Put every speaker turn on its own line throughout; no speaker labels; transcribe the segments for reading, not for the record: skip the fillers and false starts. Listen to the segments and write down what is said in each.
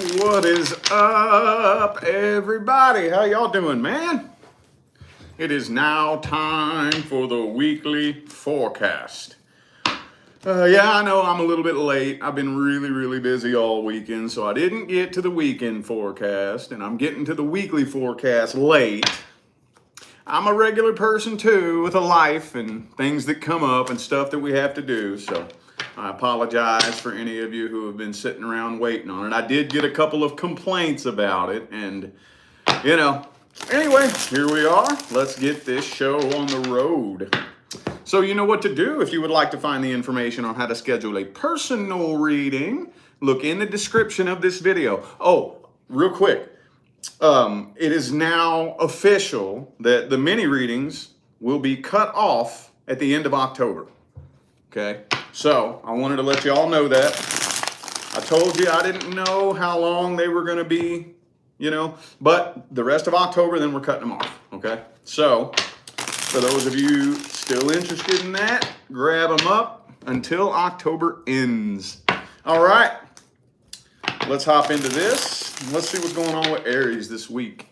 What is up, everybody? How y'all doing, man? It is now time for the weekly forecast. Yeah, I know I'm a little bit late. I've been really busy all weekend, so I didn't get to the weekend forecast, and I'm getting to the weekly forecast late. I'm a regular person too, with a life and things that come up and stuff that we have to do, so I apologize for any of you who have been sitting around waiting on it. I did get a couple of complaints about it, and anyway, here we are. Let's get this show on the road. So you know what to do if you would like to find the information on how to schedule a personal reading. Look in the description of this video. Oh, real quick. It is now official that the mini readings will be cut off at the end of October. Okay, so I wanted to let you all know that. I told you I didn't know how long they were going to be, but the rest of October, then we're cutting them off. Okay, so for those of you still interested in that, grab them up until October ends. All right, let's hop into this. Let's see what's going on with Aries this week.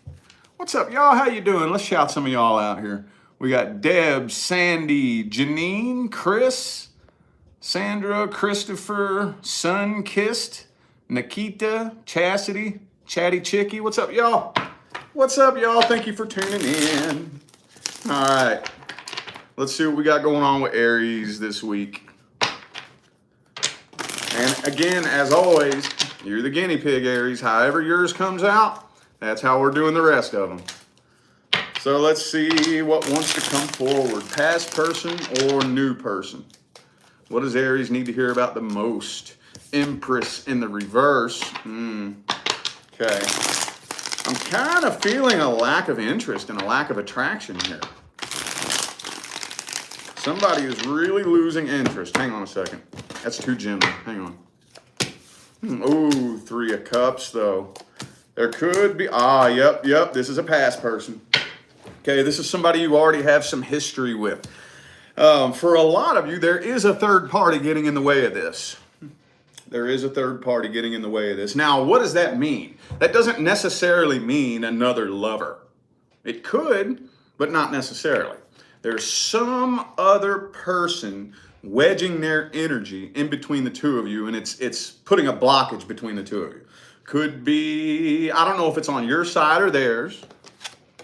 What's up, y'all? How you doing? Let's shout some of y'all out here. We got Deb, Sandy, Janine, Chris, Sandra, Christopher, Sunkissed, Nikita, Chastity, Chatty Chicky. What's up, y'all? What's up, y'all? Thank you for tuning in. All right, let's see what we got going on with Aries this week. And again, as always, you're the guinea pig, Aries. However yours comes out, that's how we're doing the rest of them. So let's see what wants to come forward. Past person or new person? What does Aries need to hear about the most? Empress in the reverse. Okay. I'm kind of feeling a lack of interest and a lack of attraction here. Somebody is really losing interest. Hang on a second. That's too Gemini. Hang on. Ooh, 3 of Cups, though. There could be... Yep. This is a past person. Okay, this is somebody you already have some history with. For a lot of you, there is a third party getting in the way of this. There is a third party getting in the way of this. Now, what does that mean? That doesn't necessarily mean another lover. It could, but not necessarily. There's some other person wedging their energy in between the two of you, and it's putting a blockage between the two of you. Could be, I don't know if it's on your side or theirs.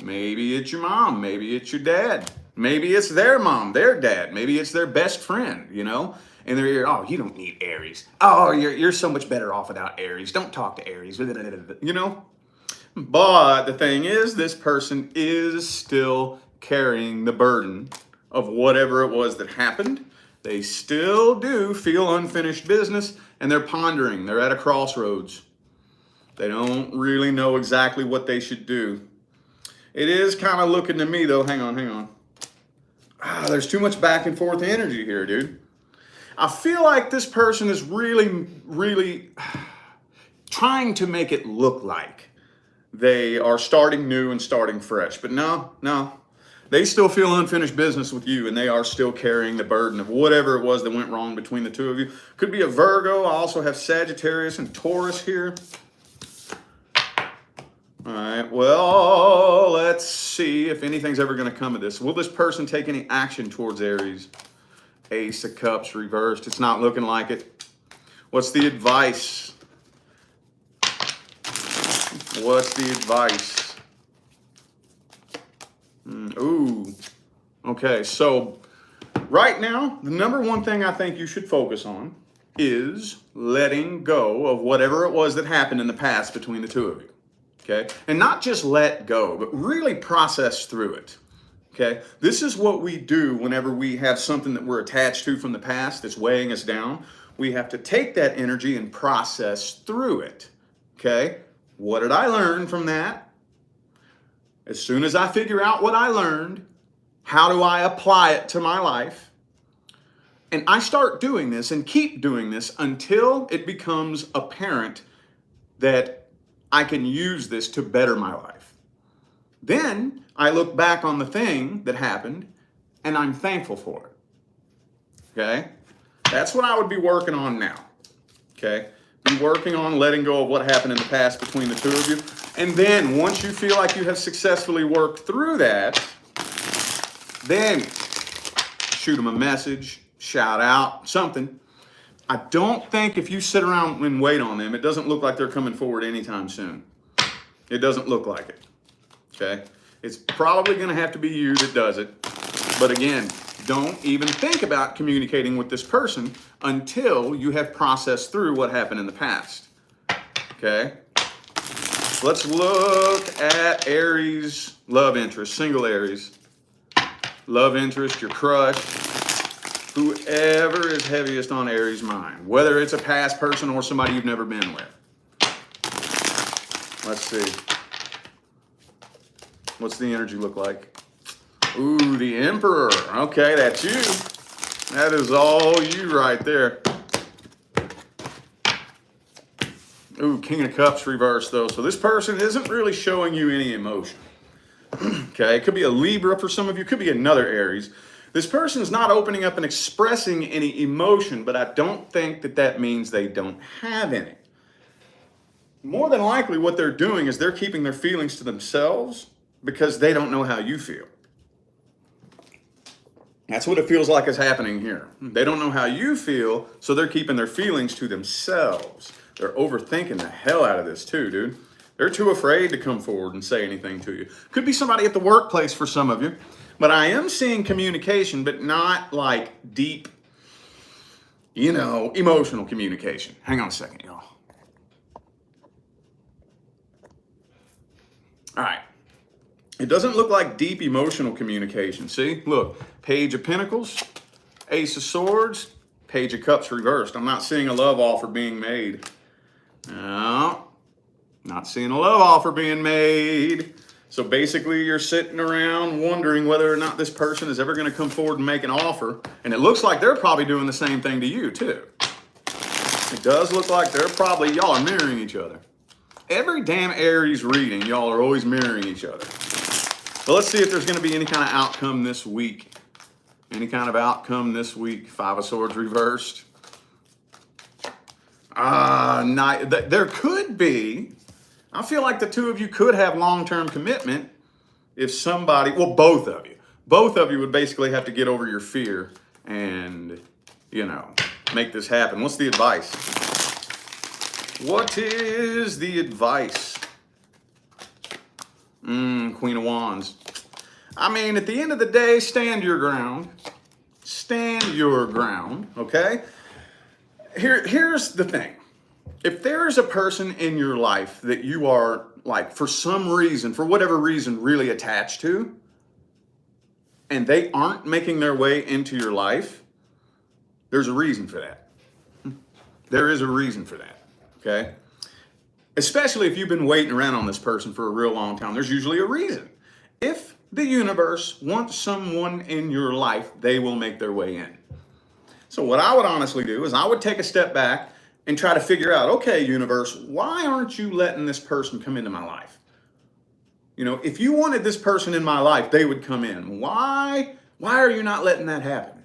Maybe it's your mom. Maybe it's your dad. Maybe it's their mom, their dad. Maybe it's their best friend, And they're here, oh, you don't need Aries. Oh, you're so much better off without Aries. Don't talk to Aries, But the thing is, this person is still carrying the burden of whatever it was that happened. They still do feel unfinished business, and they're pondering. They're at a crossroads. They don't really know exactly what they should do. It is kind of looking to me, though. Hang on. There's too much back and forth energy here, dude. I feel like this person is really trying to make it look like they are starting new and starting fresh. But no. They still feel unfinished business with you, and they are still carrying the burden of whatever it was that went wrong between the two of you. Could be a Virgo. I also have Sagittarius and Taurus here. All right, well, let's see if anything's ever going to come of this. Will this person take any action towards Aries? Ace of Cups reversed. It's not looking like it. What's the advice? What's the advice? Ooh. Okay, so right now, the number one thing I think you should focus on is letting go of whatever it was that happened in the past between the two of you. Okay? And not just let go, but really process through it. Okay? This is what we do whenever we have something that we're attached to from the past that's weighing us down. We have to take that energy and process through it. Okay? What did I learn from that? As soon as I figure out what I learned, how do I apply it to my life? And I start doing this and keep doing this until it becomes apparent that I can use this to better my life. Then I look back on the thing that happened and I'm thankful for it. Okay? That's what I would be working on now. Okay? Be working on letting go of what happened in the past between the two of you. And then once you feel like you have successfully worked through that, then shoot them a message, shout out, something. I don't think if you sit around and wait on them, it doesn't look like they're coming forward anytime soon. It doesn't look like it, okay? It's probably gonna have to be you that does it. But again, don't even think about communicating with this person until you have processed through what happened in the past, okay? Let's look at Aries love interest, single Aries. Love interest, your crush, whoever is heaviest on Aries' mind, whether it's a past person or somebody you've never been with. Let's see. What's the energy look like? Ooh, the Emperor. Okay, that's you. That is all you right there. Ooh, King of Cups reversed though. So this person isn't really showing you any emotion. Okay, it could be a Libra for some of you, could be another Aries. This person is not opening up and expressing any emotion, but I don't think that that means they don't have any. More than likely what they're doing is they're keeping their feelings to themselves because they don't know how you feel. That's what it feels like is happening here. They don't know how you feel, so they're keeping their feelings to themselves. They're overthinking the hell out of this too, dude. They're too afraid to come forward and say anything to you. Could be somebody at the workplace for some of you, but I am seeing communication, but not like deep, emotional communication. Hang on a second, y'all. All right. It doesn't look like deep emotional communication. See, look, Page of Pentacles, Ace of Swords, Page of Cups reversed. I'm not seeing a love offer being made. No, not seeing a love offer being made. So basically you're sitting around wondering whether or not this person is ever going to come forward and make an offer. And it looks like they're probably doing the same thing to you too. It does look like y'all are mirroring each other. Every damn Aries reading, y'all are always mirroring each other. But let's see if there's going to be any kind of outcome this week. Any kind of outcome this week. Five of Swords reversed. There could be. I feel like the two of you could have long-term commitment if somebody, both of you would basically have to get over your fear and, make this happen. What's the advice? What is the advice? Queen of Wands. I mean, at the end of the day, stand your ground. Stand your ground, okay? Here's the thing. If there is a person in your life that you are, like, for some reason, for whatever reason, really attached to, and they aren't making their way into your life, there's a reason for that. There is a reason for that, okay? Especially if you've been waiting around on this person for a real long time, there's usually a reason. If the universe wants someone in your life, they will make their way in. So what I would honestly do is I would take a step back and try to figure out, okay, universe, why aren't you letting this person come into my life? If you wanted this person in my life, they would come in. Why are you not letting that happen?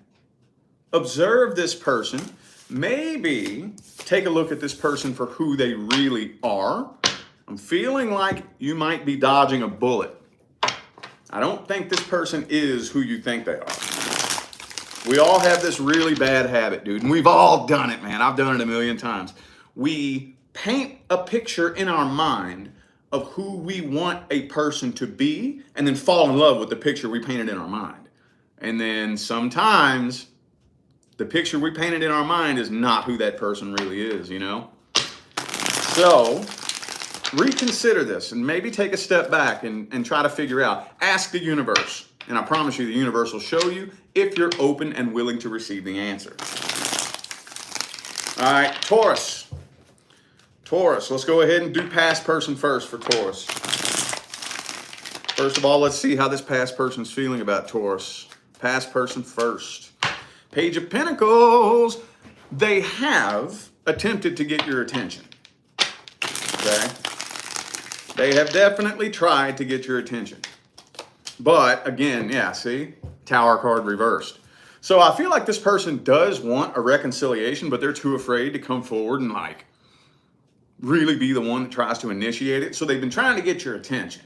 Observe this person. Maybe take a look at this person for who they really are. I'm feeling like you might be dodging a bullet. I don't think this person is who you think they are. We all have this really bad habit, dude, and we've all done it, man. I've done it a million times. We paint a picture in our mind of who we want a person to be and then fall in love with the picture we painted in our mind. And then sometimes the picture we painted in our mind is not who that person really is, So reconsider this and maybe take a step back and try to figure out. Ask the universe. And I promise you the universe will show you if you're open and willing to receive the answer. All right, Taurus. Taurus, let's go ahead and do past person first for Taurus. First of all, let's see how this past person's feeling about Taurus. Past person first. Page of Pentacles. They have attempted to get your attention. Okay? They have definitely tried to get your attention. But again, see? Tower card reversed. So I feel like this person does want a reconciliation, but they're too afraid to come forward and really be the one that tries to initiate it. So they've been trying to get your attention,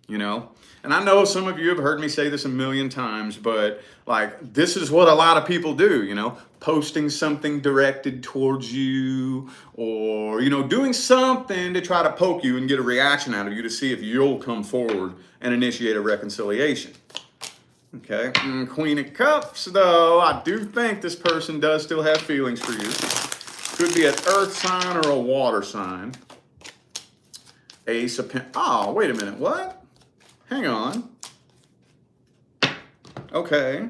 you know? And I know some of you have heard me say this a million times, but like, this is what a lot of people do, you know, posting something directed towards you, or, you know, doing something to try to poke you and get a reaction out of you to see if you'll come forward and initiate a reconciliation. Okay, Queen of Cups, though, I do think this person does still have feelings for you. Could be an earth sign or a water sign. Ace of Pentacles. Oh, wait a minute, what? Hang on. Okay.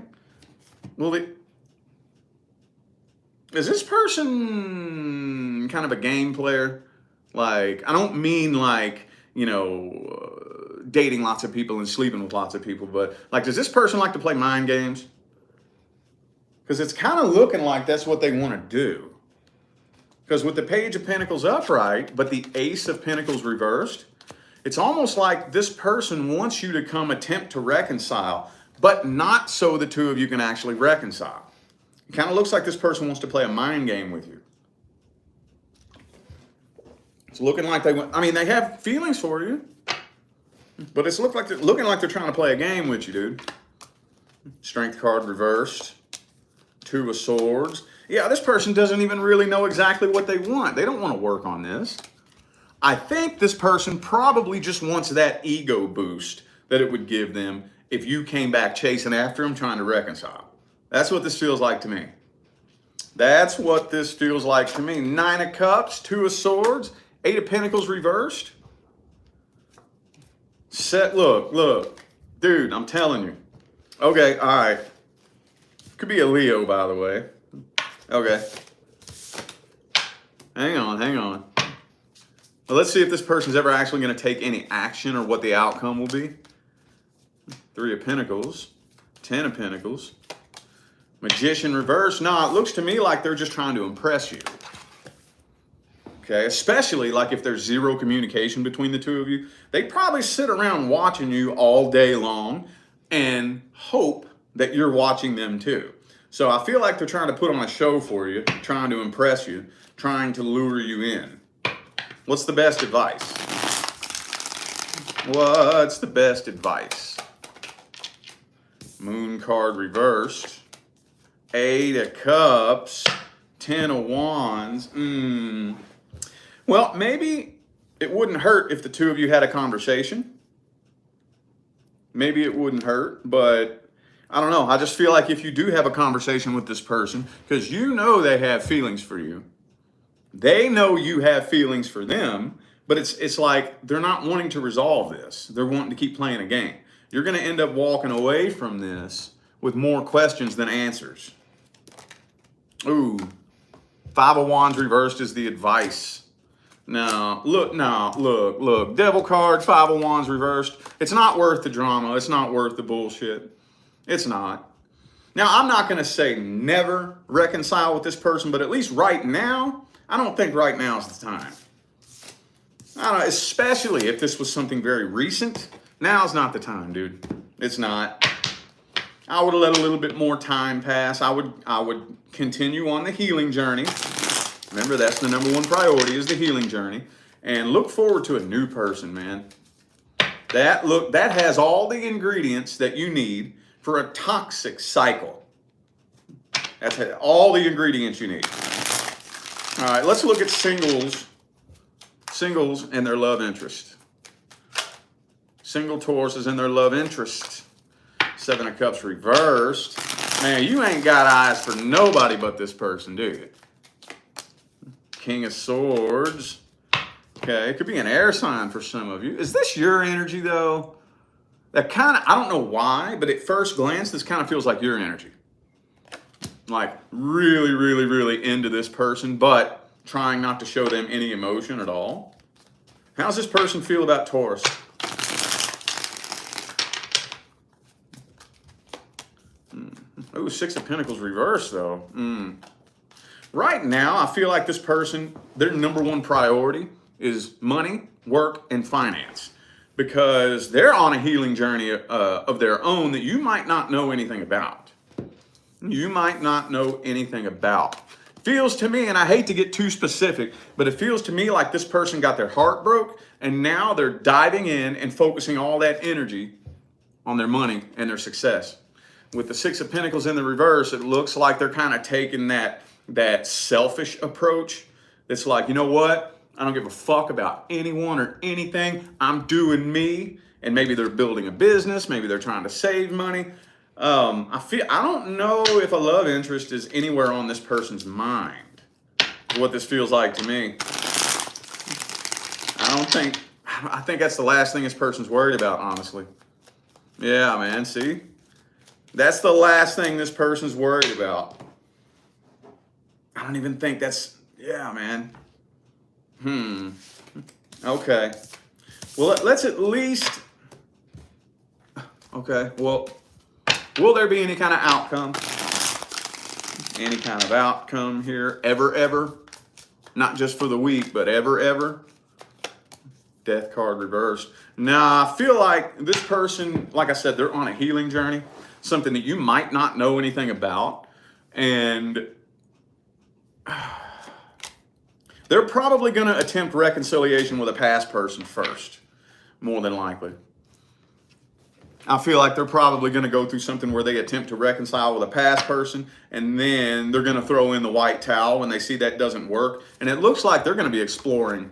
Well, is this person kind of a game player? Like, I don't mean like, you know, dating lots of people and sleeping with lots of people, but like, does this person like to play mind games? Because it's kind of looking like that's what they want to do. Because with the Page of Pentacles upright, but the Ace of Pentacles reversed, it's almost like this person wants you to come attempt to reconcile, but not so the two of you can actually reconcile. It kind of looks like this person wants to play a mind game with you. It's looking like they want, I mean, they have feelings for you, but it's looking like they're trying to play a game with you, dude. Strength card reversed. Two of Swords. Yeah, this person doesn't even really know exactly what they want. They don't want to work on this. I think this person probably just wants that ego boost that it would give them if you came back chasing after them trying to reconcile. That's what this feels like to me. That's what this feels like to me. Nine of Cups, Two of Swords, Eight of Pentacles reversed. Look. Dude, I'm telling you. Okay, all right. Could be a Leo, by the way. Okay. Hang on. Well, let's see if this person's ever actually going to take any action or what the outcome will be. Three of Pentacles, 10 of Pentacles, Magician reverse. No, it looks to me like they're just trying to impress you. Okay, especially like if there's zero communication between the two of you. They probably sit around watching you all day long and hope that you're watching them too. So I feel like they're trying to put on a show for you, trying to impress you, trying to lure you in. What's the best advice? What's the best advice? Moon card reversed. Eight of Cups. 10 of Wands. Well, maybe it wouldn't hurt if the two of you had a conversation. Maybe it wouldn't hurt, but I don't know. I just feel like if you do have a conversation with this person, because you know they have feelings for you, they know you have feelings for them, but it's like they're not wanting to resolve this. They're wanting to keep playing a game. You're going to end up walking away from this with more questions than answers. Ooh, Five of Wands reversed is the advice. Look. Devil card, Five of Wands reversed. It's not worth the drama. It's not worth the bullshit. It's not. Now, I'm not going to say never reconcile with this person, but at least right now, I don't think right now is the time. I don't know, especially if this was something very recent. Now's not the time, dude. It's not. I would have let a little bit more time pass. I would continue on the healing journey. Remember, that's the number one priority, is the healing journey. And look forward to a new person, man. That has all the ingredients that you need for a toxic cycle. That's all the ingredients you need. All right, let's look at singles and their love interest. Single Tauruses and their love interest. Seven of Cups reversed. Man, you ain't got eyes for nobody but this person, do you? King of Swords. Okay, it could be an air sign for some of you. Is this your energy, though? That kind of, I don't know why, but at first glance, this kind of feels like your energy. Like really, really, really into this person, but trying not to show them any emotion at all. How's this person feel about Taurus? Oh, Six of Pentacles reversed, though. Right now, I feel like this person, their number one priority is money, work, and finance. Because they're on a healing journey of their own that you might not know anything about. You might not know anything about. feels to me, and I hate to get too specific, but it feels to me like this person got their heart broke, and now they're diving in and focusing all that energy on their money and their success. With the Six of Pentacles in the reverse, it looks like they're kind of taking that selfish approach. It's like, you know what? I don't give a fuck about anyone or anything. I'm doing me. And maybe they're building a business. Maybe they're trying to save money. I don't know if a love interest is anywhere on this person's mind. What this feels like to me. I think that's the last thing this person's worried about, honestly. Yeah, man, see? That's the last thing this person's worried about. I don't even think that's, yeah, man. Okay. Well, let's at least, okay, well, will there be any kind of outcome? Any kind of outcome here? Ever? Not just for the week, but ever? Death card reversed. Now, I feel like this person, like I said, they're on a healing journey, something that you might not know anything about, and they're probably going to attempt reconciliation with a past person first, more than likely. I feel like they're probably going to go through something where they attempt to reconcile with a past person, and then they're going to throw in the white towel when they see that doesn't work. And it looks like they're going to be exploring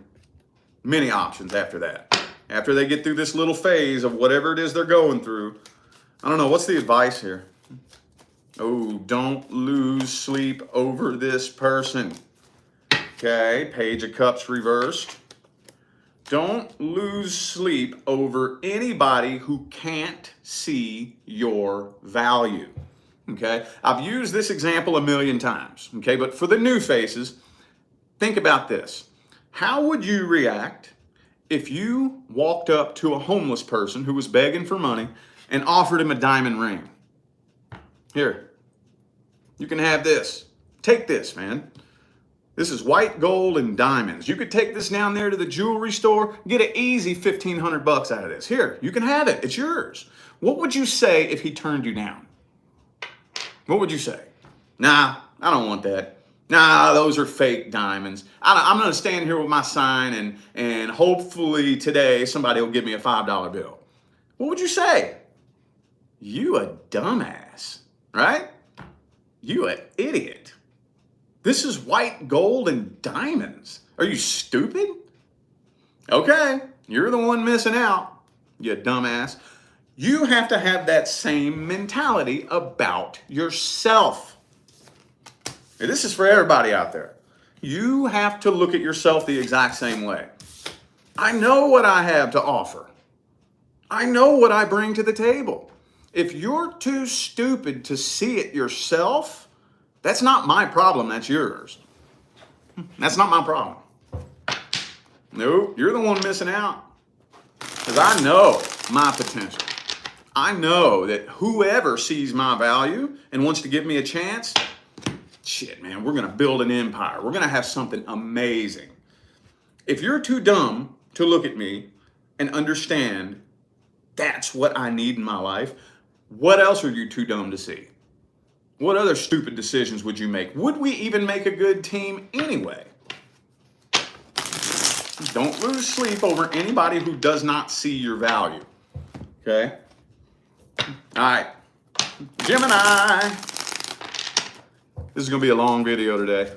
many options after that. After they get through this little phase of whatever it is they're going through. I don't know. What's the advice here? Oh, don't lose sleep over this person. Okay, Page of Cups reversed. Don't lose sleep over anybody who can't see your value. Okay, I've used this example a million times. Okay, but for the new faces, think about this. How would you react if you walked up to a homeless person who was begging for money and offered him a diamond ring? Here, you can have this. Take this, man. This is white gold and diamonds. You could take this down there to the jewelry store, get an easy $1,500 out of this. Here, you can have it. It's yours. What would you say if he turned you down? What would you say? Nah, I don't want that. Nah, those are fake diamonds. I'm going to stand here with my sign and hopefully today somebody will give me a $5 bill. What would you say? You a dumbass, right? You an idiot. This is white gold and diamonds. Are you stupid? Okay, you're the one missing out, you dumbass. You have to have that same mentality about yourself. And this is for everybody out there. You have to look at yourself the exact same way. I know what I have to offer. I know what I bring to the table. If you're too stupid to see it yourself, that's not my problem, that's yours. That's not my problem. Nope, you're the one missing out. Because I know my potential. I know that whoever sees my value and wants to give me a chance, shit, man, we're going to build an empire. We're going to have something amazing. If you're too dumb to look at me and understand that's what I need in my life, what else are you too dumb to see? What other stupid decisions would you make? Would we even make a good team anyway? Don't lose sleep over anybody who does not see your value. Okay? All right. Gemini. This is going to be a long video today.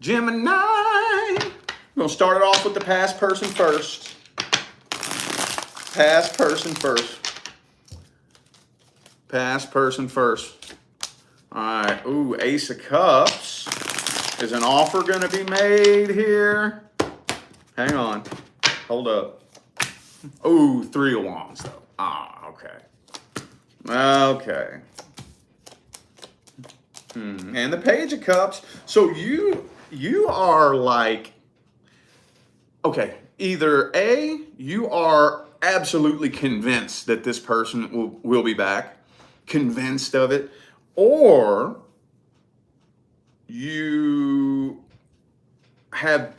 Gemini. I'm going to start it off with the past person first. Past person first. Past person first. All right. Ooh, Ace of Cups. Is an offer going to be made here? Hang on. Hold up. Ooh, 3 of Wands, though. Ah, okay. Okay. And the Page of Cups. So you are like, okay, either A, you are absolutely convinced that this person will be back, convinced of it, or you have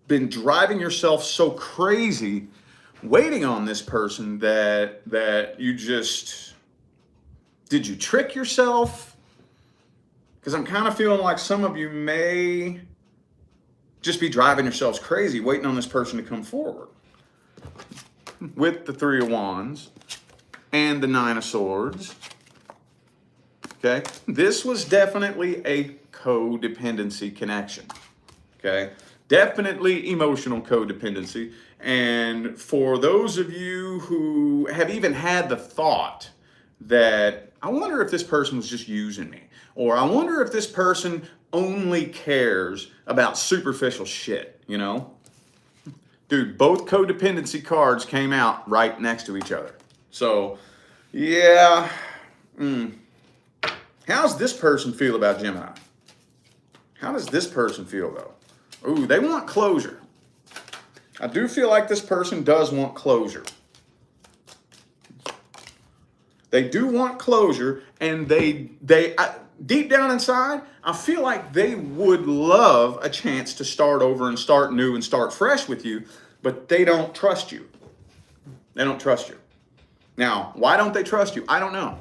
been driving yourself so crazy waiting on this person that you just, did you trick yourself? Because I'm kind of feeling like some of you may just be driving yourselves crazy waiting on this person to come forward. With the Three of Wands and the Nine of Swords. Okay? This was definitely a codependency connection. Okay? Definitely emotional codependency. And for those of you who have even had the thought that, I wonder if this person was just using me, or I wonder if this person only cares about superficial shit, you know? Dude, both codependency cards came out right next to each other. So, yeah. How's this person feel about Gemini? How does this person feel, though? Ooh, they want closure. I do feel like this person does want closure. They do want closure, and they deep down inside, I feel like they would love a chance to start over and start new and start fresh with you, but they don't trust you. They don't trust you. Now, why don't they trust you? I don't know.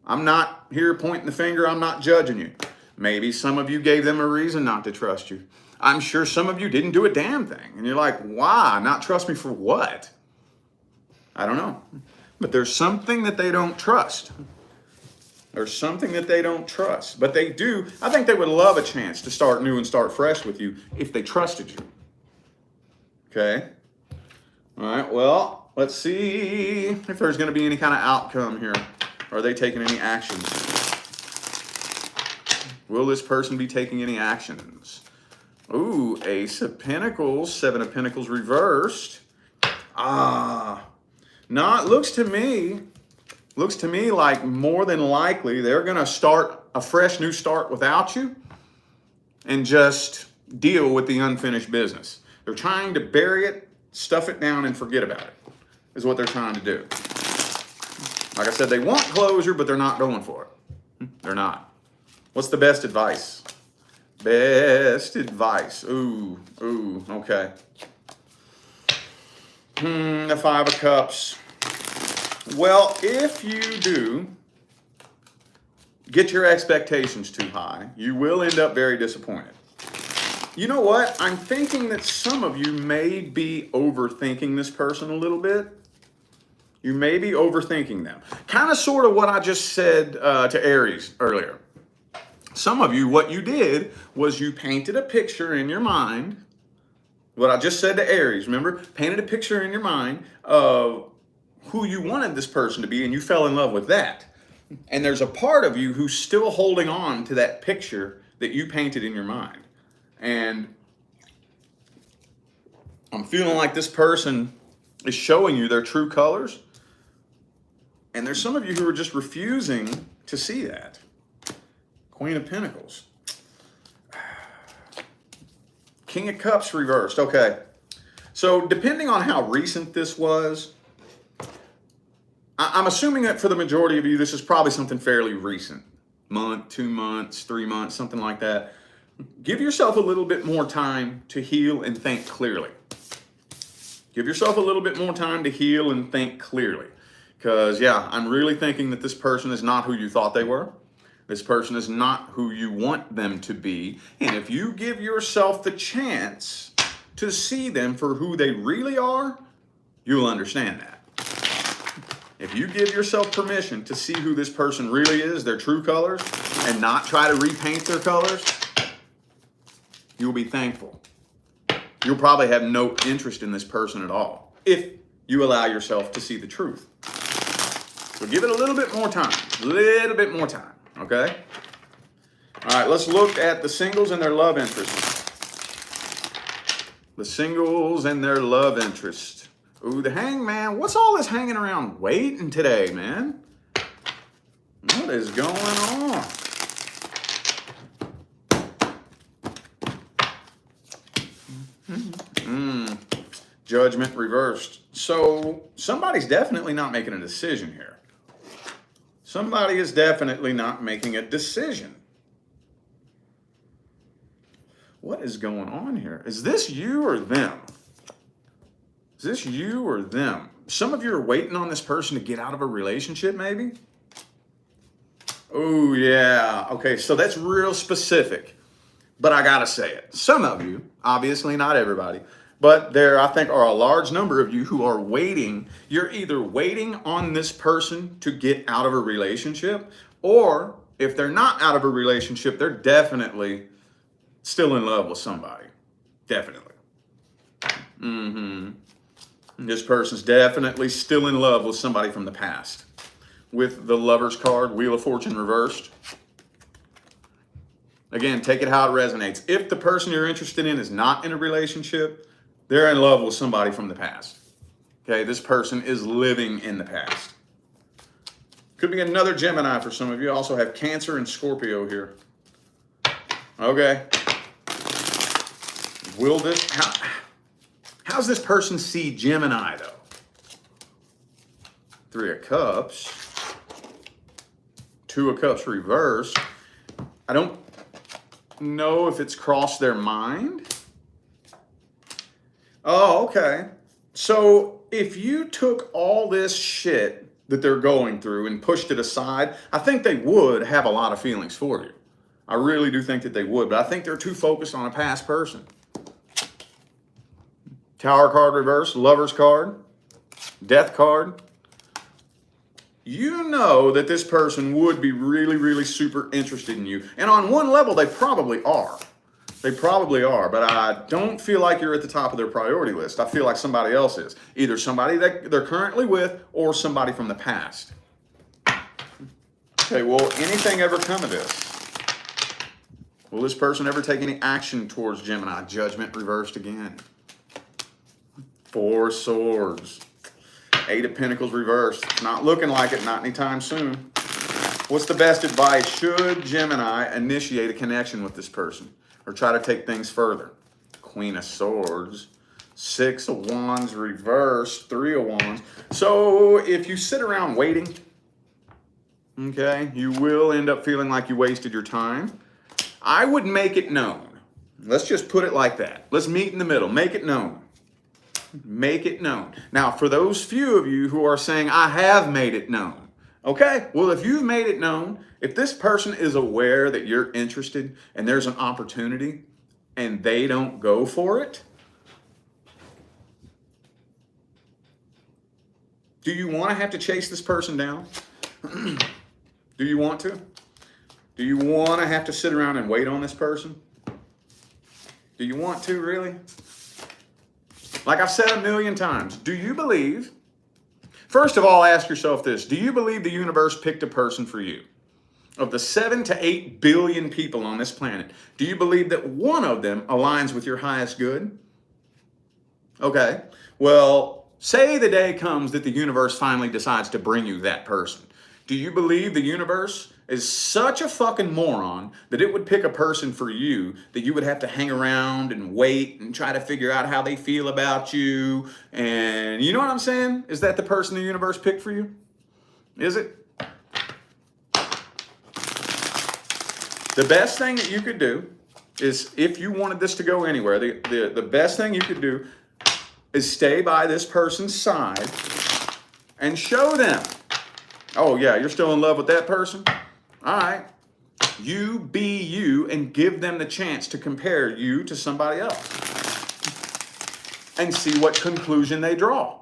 I'm not here pointing the finger. I'm not judging you. Maybe some of you gave them a reason not to trust you. I'm sure some of you didn't do a damn thing. And you're like, why? Not trust me for what? I don't know. But there's something that they don't trust. There's something that they don't trust. But they do. I think they would love a chance to start new and start fresh with you if they trusted you. Okay? All right, well, let's see if there's going to be any kind of outcome here. Are they taking any actions? Will this person be taking any actions? Ooh, Ace of Pentacles, Seven of Pentacles reversed. No, it looks to me like more than likely they're going to start a fresh new start without you and just deal with the unfinished business. They're trying to bury it, stuff it down, and forget about it, is what they're trying to do. Like I said, they want closure, but they're not going for it. They're not. What's the best advice? Best advice. Ooh, okay. The Five of Cups. Well, if you do get your expectations too high, you will end up very disappointed. You know what? I'm thinking that some of you may be overthinking this person a little bit. You may be overthinking them. Kind of sort of what I just said to Aries earlier. Some of you, what you did was you painted a picture in your mind. What I just said to Aries, remember? Painted a picture in your mind of who you wanted this person to be, and you fell in love with that. And there's a part of you who's still holding on to that picture that you painted in your mind. And I'm feeling like this person is showing you their true colors. And there's some of you who are just refusing to see that. Queen of Pentacles. King of Cups reversed. Okay. So depending on how recent this was, I'm assuming that for the majority of you, this is probably something fairly recent. Month, 2 months, 3 months, something like that. Give yourself a little bit more time to heal and think clearly. Give yourself a little bit more time to heal and think clearly. Because, yeah, I'm really thinking that this person is not who you thought they were. This person is not who you want them to be. And if you give yourself the chance to see them for who they really are, you'll understand that. If you give yourself permission to see who this person really is, their true colors, and not try to repaint their colors, you'll be thankful. You'll probably have no interest in this person at all if you allow yourself to see the truth. So give it a little bit more time, okay? All right, let's look at the singles and their love interests. The singles and their love interest. Ooh, the Hangman. What's all this hanging around waiting today, man? What is going on? Judgment reversed. So somebody's definitely not making a decision here. Somebody is definitely not making a decision. What is going on here? Is this you or them? Is this you or them? Some of you are waiting on this person to get out of a relationship, maybe? Oh, yeah. Okay, so that's real specific, but I gotta say it. Some of you, obviously not everybody, but there, I think, are a large number of you who are waiting. You're either waiting on this person to get out of a relationship, or if they're not out of a relationship, they're definitely still in love with somebody. Definitely. This person's definitely still in love with somebody from the past. With the Lover's card, Wheel of Fortune reversed. Again, take it how it resonates. If the person you're interested in is not in a relationship, they're in love with somebody from the past. Okay, this person is living in the past. Could be another Gemini for some of you. Also have Cancer and Scorpio here. Okay. Will this, how's this person see Gemini though? Three of Cups. Two of Cups reversed. I don't know if it's crossed their mind. Oh, okay. So if you took all this shit that they're going through and pushed it aside, I think they would have a lot of feelings for you. I really do think that they would, but I think they're too focused on a past person. Tower card reversed, Lover's card, Death card. You know that this person would be really, really super interested in you. And on one level, they probably are. They probably are, but I don't feel like you're at the top of their priority list. I feel like somebody else is. Either somebody that they're currently with or somebody from the past. Okay, will anything ever come of this? Will this person ever take any action towards Gemini? Judgment reversed again. Four Swords. Eight of Pentacles reversed. Not looking like it, not anytime soon. What's the best advice? Should Gemini initiate a connection with this person or try to take things further? Queen of Swords. Six of Wands reversed. Three of Wands. So if you sit around waiting, okay, you will end up feeling like you wasted your time. I would make it known. Let's just put it like that. Let's meet in the middle. Make it known. Make it known. Now, for those few of you who are saying, I have made it known. Okay, well, if you've made it known, if this person is aware that you're interested and there's an opportunity and they don't go for it, do you want to have to chase this person down? Do you want to? Do you want to have to sit around and wait on this person? Do you want to, really? Like I've said a million times, do you believe, first of all, ask yourself this, do you believe the universe picked a person for you? Of the 7 to 8 billion people on this planet, do you believe that one of them aligns with your highest good? Okay, well, say the day comes that the universe finally decides to bring you that person. Do you believe the universe is such a fucking moron that it would pick a person for you that you would have to hang around and wait and try to figure out how they feel about you? And you know what I'm saying? Is that the person the universe picked for you? Is it? The best thing that you could do is, if you wanted this to go anywhere, the best thing you could do is stay by this person's side and show them, oh yeah, you're still in love with that person? All right, you be you and give them the chance to compare you to somebody else and see what conclusion they draw.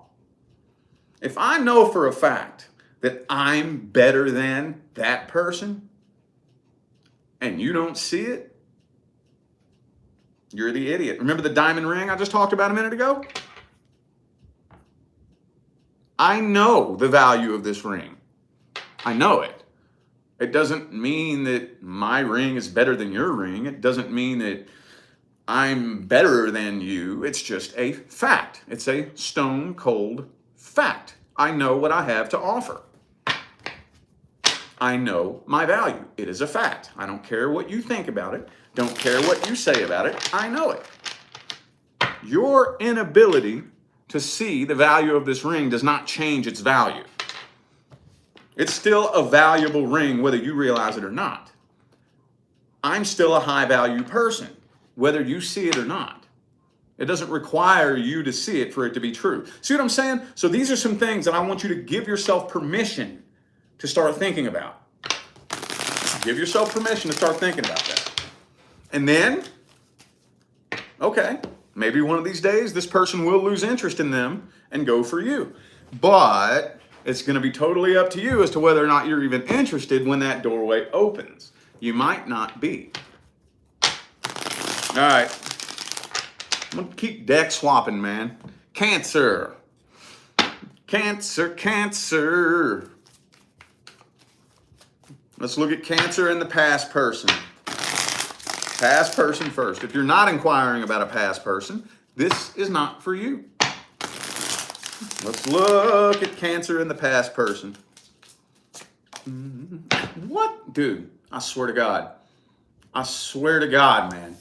If I know for a fact that I'm better than that person and you don't see it, you're the idiot. Remember the diamond ring I just talked about a minute ago? I know the value of this ring. I know it. It doesn't mean that my ring is better than your ring. It doesn't mean that I'm better than you. It's just a fact. It's a stone cold fact. I know what I have to offer. I know my value. It is a fact. I don't care what you think about it. Don't care what you say about it. I know it. Your inability to see the value of this ring does not change its value. It's still a valuable ring whether you realize it or not. I'm still a high value person, whether you see it or not. It doesn't require you to see it for it to be true. See what I'm saying? So these are some things that I want you to give yourself permission to start thinking about. Give yourself permission to start thinking about that. And then, okay, maybe one of these days this person will lose interest in them and go for you. But it's going to be totally up to you as to whether or not you're even interested when that doorway opens. You might not be. All right. I'm going to keep deck swapping, man. Cancer. Cancer, Cancer. Let's look at Cancer and the past person. Past person first. If you're not inquiring about a past person, this is not for you. Let's look at Cancer and the past person. What? Dude, I swear to God. I swear to God, man.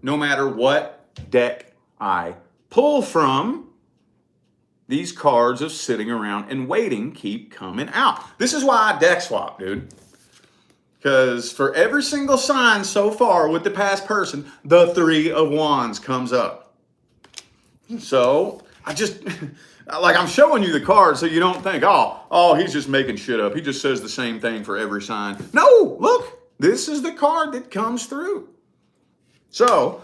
No matter what deck I pull from, these cards of sitting around and waiting keep coming out. This is why I deck swap, dude. Because for every single sign so far with the past person, the Three of Wands comes up. So I just, like, I'm showing you the cards so you don't think, oh, he's just making shit up. He just says the same thing for every sign. No, look, this is the card that comes through. So,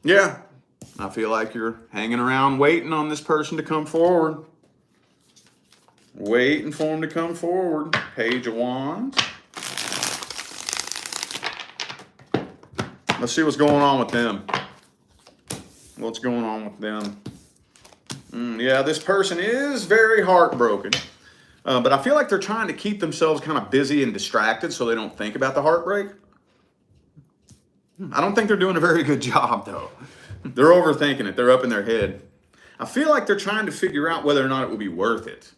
yeah, I feel like you're hanging around waiting on this person to come forward. Waiting for him to come forward. Page of Wands. Let's see what's going on with them. What's going on with them? Yeah, this person is very heartbroken. But I feel like they're trying to keep themselves kind of busy and distracted so they don't think about the heartbreak. I don't think they're doing a very good job, though. They're overthinking it. They're up in their head. I feel like they're trying to figure out whether or not it would be worth it.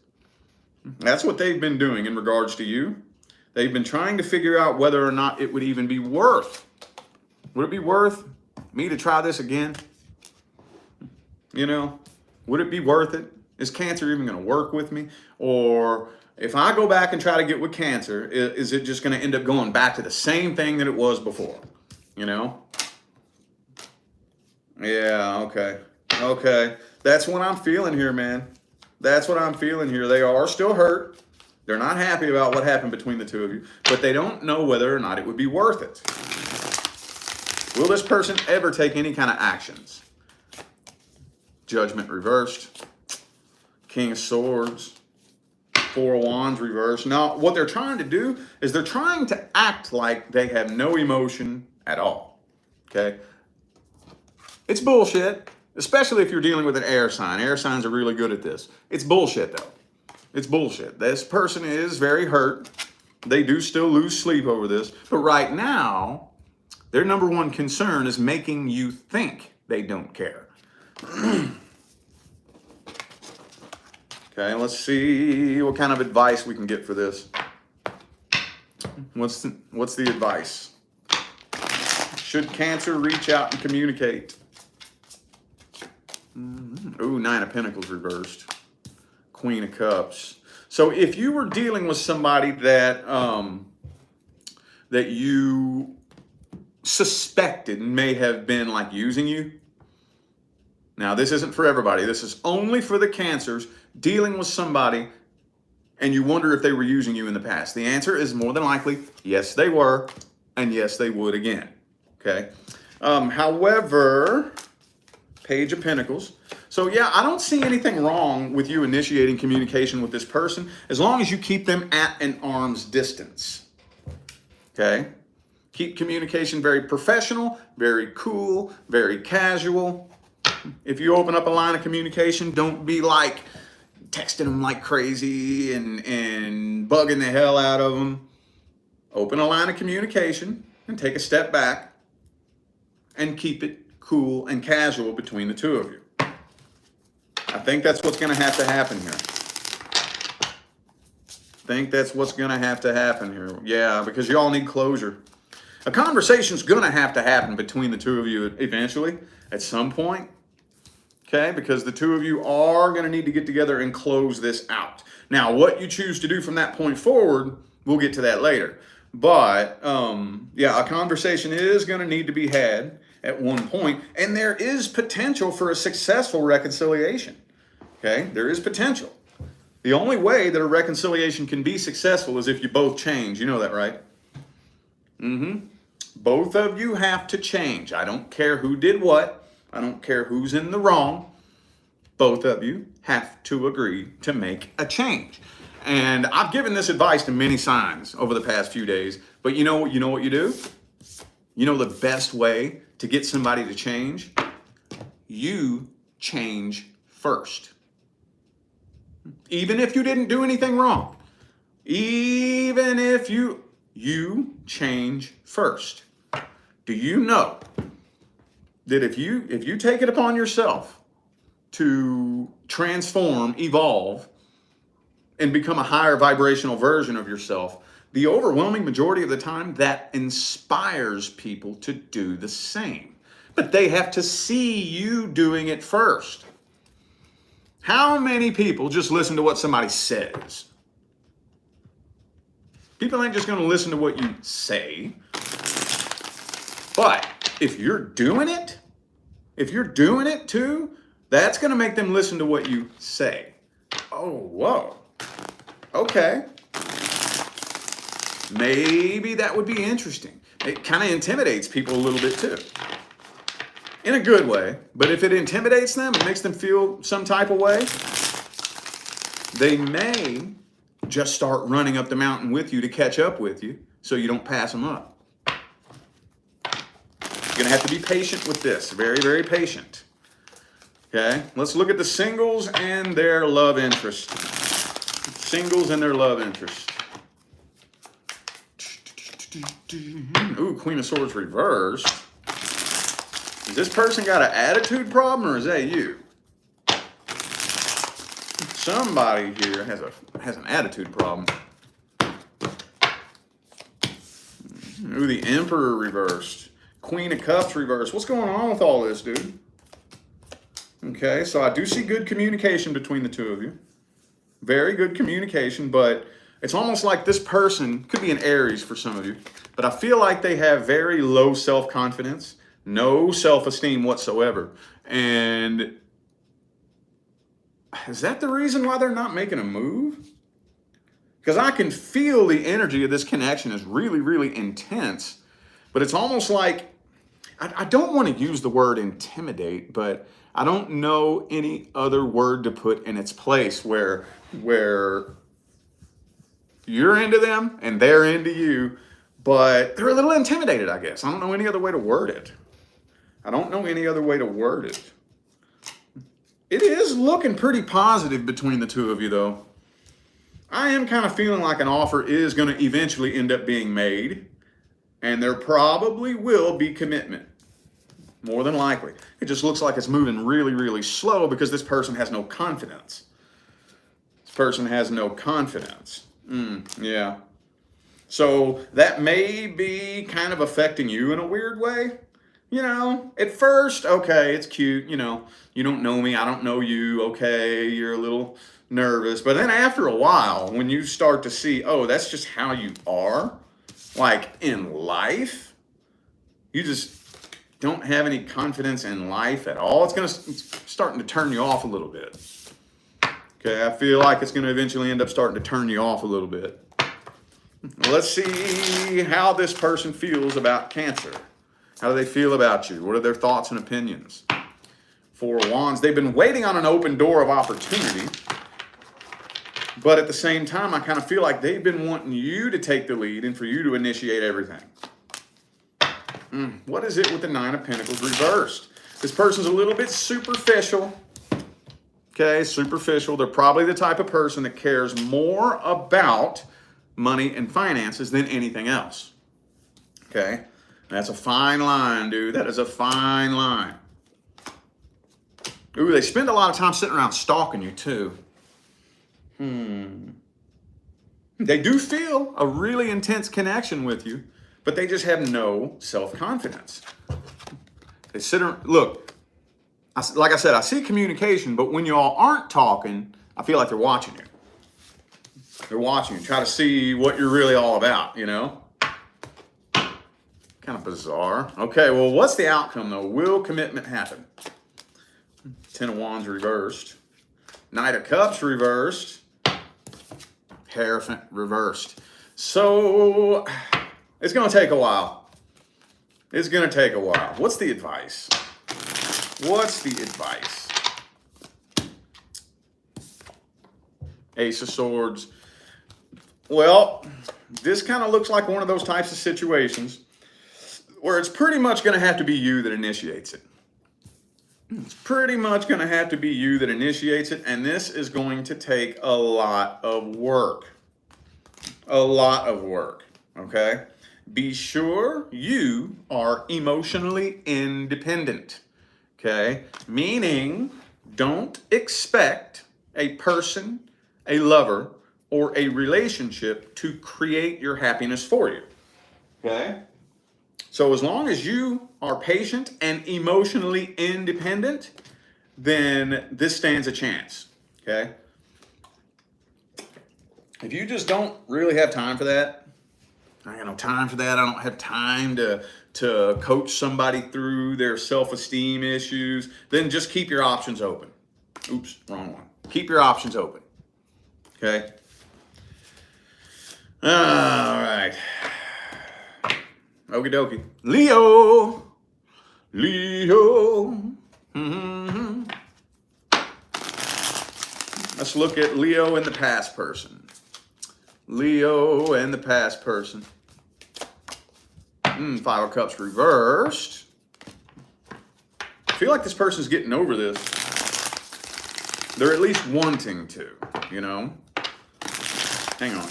That's what they've been doing in regards to you. They've been trying to figure out whether or not it would even be worth. Would it be worth me to try this again? You know, would it be worth it? Is Cancer even going to work with me? Or if I go back and try to get with Cancer, is it just going to end up going back to the same thing that it was before? You know? Yeah, okay. Okay. That's what I'm feeling here, man. That's what I'm feeling here. They are still hurt. They're not happy about what happened between the two of you, but they don't know whether or not it would be worth it. Will this person ever take any kind of actions? Judgment reversed. King of Swords. Four of Wands reversed. Now, what they're trying to do is they're trying to act like they have no emotion at all. Okay? It's bullshit. Especially if you're dealing with an air sign. Air signs are really good at this. It's bullshit, though. It's bullshit. This person is very hurt. They do still lose sleep over this. But right now, their number one concern is making you think they don't care. Okay, let's see what kind of advice we can get for this. What's the advice? Should Cancer reach out and communicate? Ooh, Nine of Pentacles reversed. Queen of Cups. So if you were dealing with somebody that that you suspected may have been like using you. Now, this isn't for everybody. This is only for the Cancers dealing with somebody and you wonder if they were using you in the past. The answer is more than likely, yes, they were, and yes, they would again. Okay. However, Page of Pentacles. So yeah, I don't see anything wrong with you initiating communication with this person as long as you keep them at an arm's distance. Okay? Keep communication very professional, very cool, very casual. If you open up a line of communication, don't be like texting them like crazy and bugging the hell out of them. Open a line of communication and take a step back and keep it cool and casual between the two of you. I think that's what's going to have to happen here. Yeah, because you all need closure. A conversation's going to have to happen between the two of you eventually, at some point. Okay, because the two of you are going to need to get together and close this out. Now, what you choose to do from that point forward, we'll get to that later. But, yeah, a conversation is going to need to be had at one point, and there is potential for a successful reconciliation. Okay, there is potential. The only way that a reconciliation can be successful is if you both change. You know that, right? Both of you have to change. I don't care who did what. I don't care who's in the wrong. Both of you have to agree to make a change. And I've given this advice to many signs over the past few days, but you know what you do? You know the best way to get somebody to change? You change first. Even if you didn't do anything wrong. Even if you change first. Do you know that if you take it upon yourself to transform, evolve, and become a higher vibrational version of yourself, the overwhelming majority of the time that inspires people to do the same. But they have to see you doing it first. How many people just listen to what somebody says? People ain't just going to listen to what you say. But if you're doing it too, that's going to make them listen to what you say. Oh, whoa. Okay. Maybe that would be interesting. It kind of intimidates people a little bit too. In a good way. But if it intimidates them, it makes them feel some type of way, they may just start running up the mountain with you to catch up with you so you don't pass them up. You're going to have to be patient with this. Very, very patient. Okay, let's look at the singles and their love interest. Singles and their love interest. Ooh, Queen of Swords reversed. Has this person got an attitude problem, or is that you? Somebody here has an attitude problem. Ooh, the Emperor reversed. Queen of Cups reversed. What's going on with all this, dude? Okay, so I do see good communication between the two of you. Very good communication, but it's almost like this person could be an Aries for some of you, but I feel like they have very low self-confidence, no self-esteem whatsoever. And is that the reason why they're not making a move? Because I can feel the energy of this connection is really, really intense, but it's almost like, I don't want to use the word intimidate, but I don't know any other word to put in its place where you're into them and they're into you, but they're a little intimidated, I guess. I don't know any other way to word it. It is looking pretty positive between the two of you, though. I am kind of feeling like an offer is going to eventually end up being made, and there probably will be commitment. More than likely. It just looks like it's moving really, really slow because this person has no confidence. Yeah. So that may be kind of affecting you in a weird way. You know, at first, okay, it's cute. You know, you don't know me, I don't know you. Okay, you're a little nervous. But then after a while, when you start to see, oh, that's just how you are, like in life, you just don't have any confidence in life at all. It's starting to turn you off a little bit. Okay, I feel like it's going to eventually end up starting to turn you off a little bit. Let's see how this person feels about Cancer. How do they feel about you? What are their thoughts and opinions? Four of Wands. They've been waiting on an open door of opportunity. But at the same time, I kind of feel like they've been wanting you to take the lead and for you to initiate everything. What is it with the Nine of Pentacles reversed? This person's a little bit superficial. Okay, superficial. They're probably the type of person that cares more about money and finances than anything else. Okay, that's a fine line, dude. That is a fine line. Ooh, they spend a lot of time sitting around stalking you, too. They do feel a really intense connection with you, but they just have no self-confidence. They sit around, look, like I said, I see communication, but when y'all aren't talking, I feel like they're watching you. They're watching you, try to see what you're really all about, you know? Kind of bizarre. Okay, well, what's the outcome, though? Will commitment happen? Ten of Wands reversed. Knight of Cups reversed. Hierophant reversed. So it's going to take a while. It's going to take a while. What's the advice? What's the advice? Ace of Swords. Well, this kind of looks like one of those types of situations where it's pretty much going to have to be you that initiates it. It's pretty much going to have to be you that initiates it, and this is going to take a lot of work. A lot of work, okay? Be sure you are emotionally independent, okay? Meaning, don't expect a person, a lover, or a relationship to create your happiness for you, okay? So as long as you are patient and emotionally independent, then this stands a chance, okay? If you just don't really have time for that, I got no time for that. I don't have time to coach somebody through their self-esteem issues, then just keep your options open. Oops, wrong one. Keep your options open, okay? All right. Okie dokie. Leo. Mm-hmm. Let's look at Leo and the past person. Leo and the past person. Five of Cups reversed. I feel like this person's getting over this. They're at least wanting to, you know? Hang on.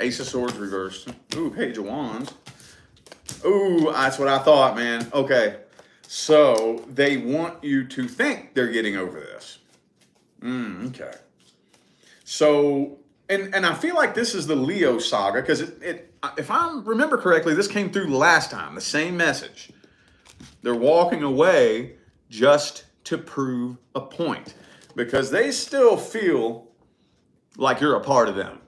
Ace of Swords reversed. Ooh, Page of Wands. Ooh, that's what I thought, man. Okay, so they want you to think they're getting over this. Okay. So, and I feel like this is the Leo saga, because if I remember correctly, this came through last time, the same message. They're walking away just to prove a point, because they still feel like you're a part of them.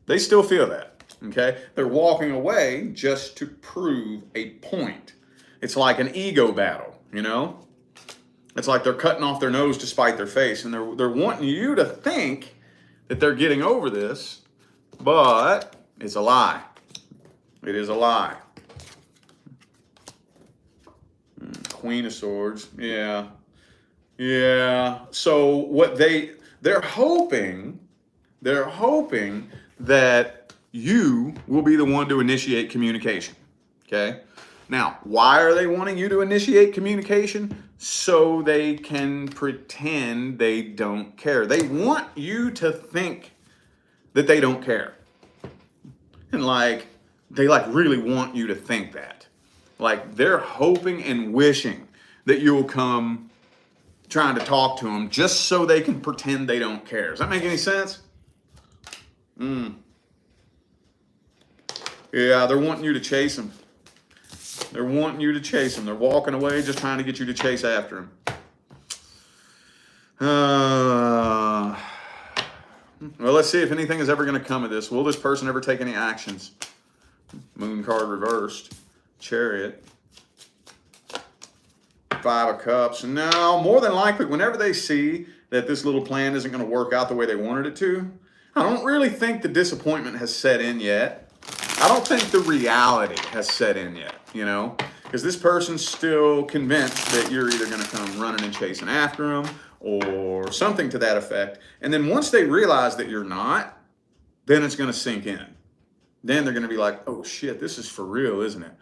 They still feel that, okay? They're walking away just to prove a point. It's like an ego battle, you know? It's like they're cutting off their nose to spite their face, and they're wanting you to think that they're getting over this, but it's a lie. It is a lie. Queen of Swords, yeah. Yeah, so what they're hoping that you will be the one to initiate communication, okay? Now, why are they wanting you to initiate communication? So they can pretend they don't care. They want you to think that they don't care. And they really want you to think that. Like, they're hoping and wishing that you'll come trying to talk to them just so they can pretend they don't care. Does that make any sense? Yeah, they're wanting you to chase them. They're wanting you to chase them. They're walking away just trying to get you to chase after them. Well, let's see if anything is ever going to come of this. Will this person ever take any actions? Moon card reversed. Chariot. Five of Cups. Now, more than likely, whenever they see that this little plan isn't going to work out the way they wanted it to, I don't really think the disappointment has set in yet. I don't think the reality has set in yet, you know? Because this person's still convinced that you're either going to come running and chasing after them or something to that effect. And then once they realize that you're not, then it's going to sink in. Then they're going to be like, oh shit, this is for real, isn't it?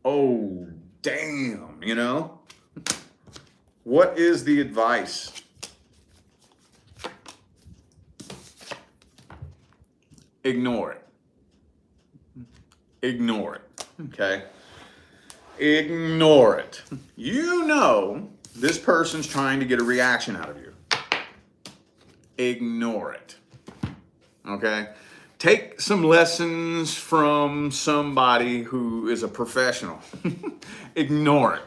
Oh, damn, you know? What is the advice? Ignore it. Ignore it, okay? Ignore it. You know this person's trying to get a reaction out of you. Ignore it, okay? Take some lessons from somebody who is a professional. Ignore it.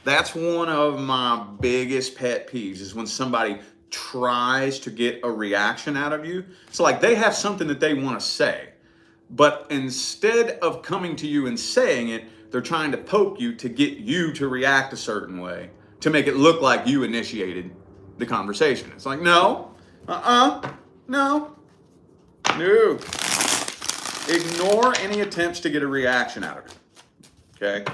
That's one of my biggest pet peeves, is when somebody tries to get a reaction out of you. It's like they have something that they want to say, but instead of coming to you and saying it, they're trying to poke you to get you to react a certain way to make it look like you initiated the conversation. It's like, no, no. Ignore any attempts to get a reaction out of it. Okay?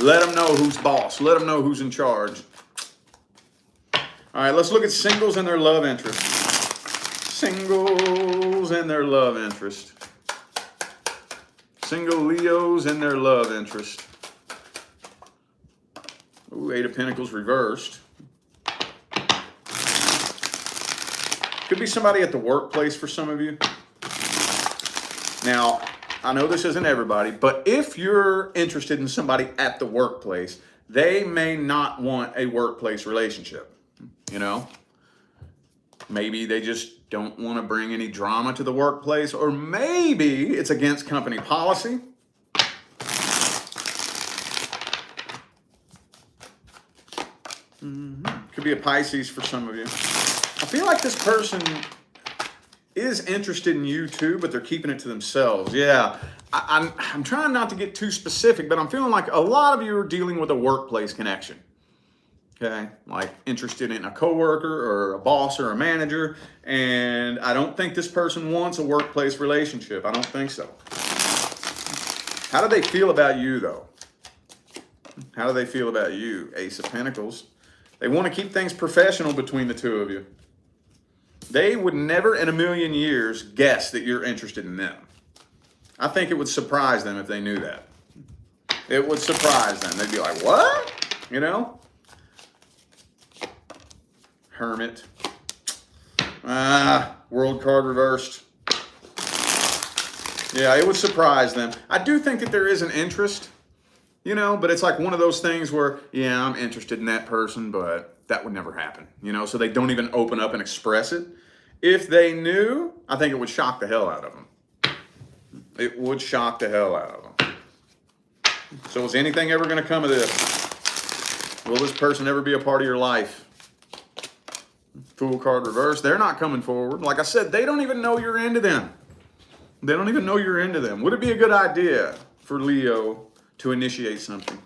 Let them know who's boss. Let them know who's in charge. All right, let's look at singles and their love interest. Singles and their love interest. Single Leos and their love interest. Ooh, Eight of Pentacles reversed. Could be somebody at the workplace for some of you. Now, I know this isn't everybody, but if you're interested in somebody at the workplace, they may not want a workplace relationship, you know? Maybe they just don't want to bring any drama to the workplace, or maybe it's against company policy. Could be a Pisces for some of you. I feel like this person is interested in you too, but they're keeping it to themselves. Yeah, I'm trying not to get too specific, but I'm feeling like a lot of you are dealing with a workplace connection. Okay, like interested in a coworker or a boss or a manager, and I don't think this person wants a workplace relationship. I don't think so. How do they feel about you though? How do they feel about you? Ace of Pentacles. They want to keep things professional between the two of you. They would never in a million years guess that you're interested in them. I think it would surprise them if they knew that. It would surprise them. They'd be like, what? You know? Hermit. World card reversed. Yeah, it would surprise them. I do think that there is an interest, you know, but it's like one of those things where, yeah, I'm interested in that person, but that would never happen, you know, so they don't even open up and express it. If they knew, I think it would shock the hell out of them. It would shock the hell out of them. So is anything ever going to come of this? Will this person ever be a part of your life? Fool card reversed. They're not coming forward. Like I said, they don't even know you're into them. They don't even know you're into them. Would it be a good idea for Leo to initiate something?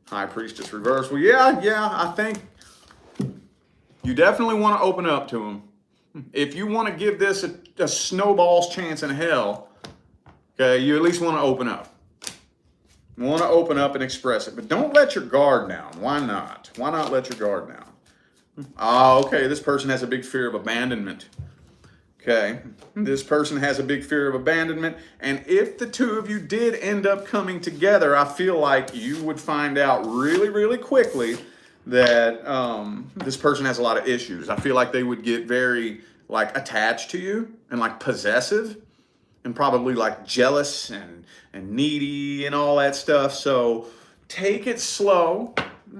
High Priestess reversed. Well, yeah, I think you definitely want to open up to them. If you want to give this a snowball's chance in hell, okay, you at least want to open up. You want to open up and express it, but don't let your guard down. Why not? Why not let your guard down? Oh, okay, this person has a big fear of abandonment. Okay, this person has a big fear of abandonment, and if the two of you did end up coming together, I feel like you would find out really, really quickly that this person has a lot of issues. I feel like they would get very like attached to you and like possessive and probably like jealous and needy and all that stuff. So take it slow,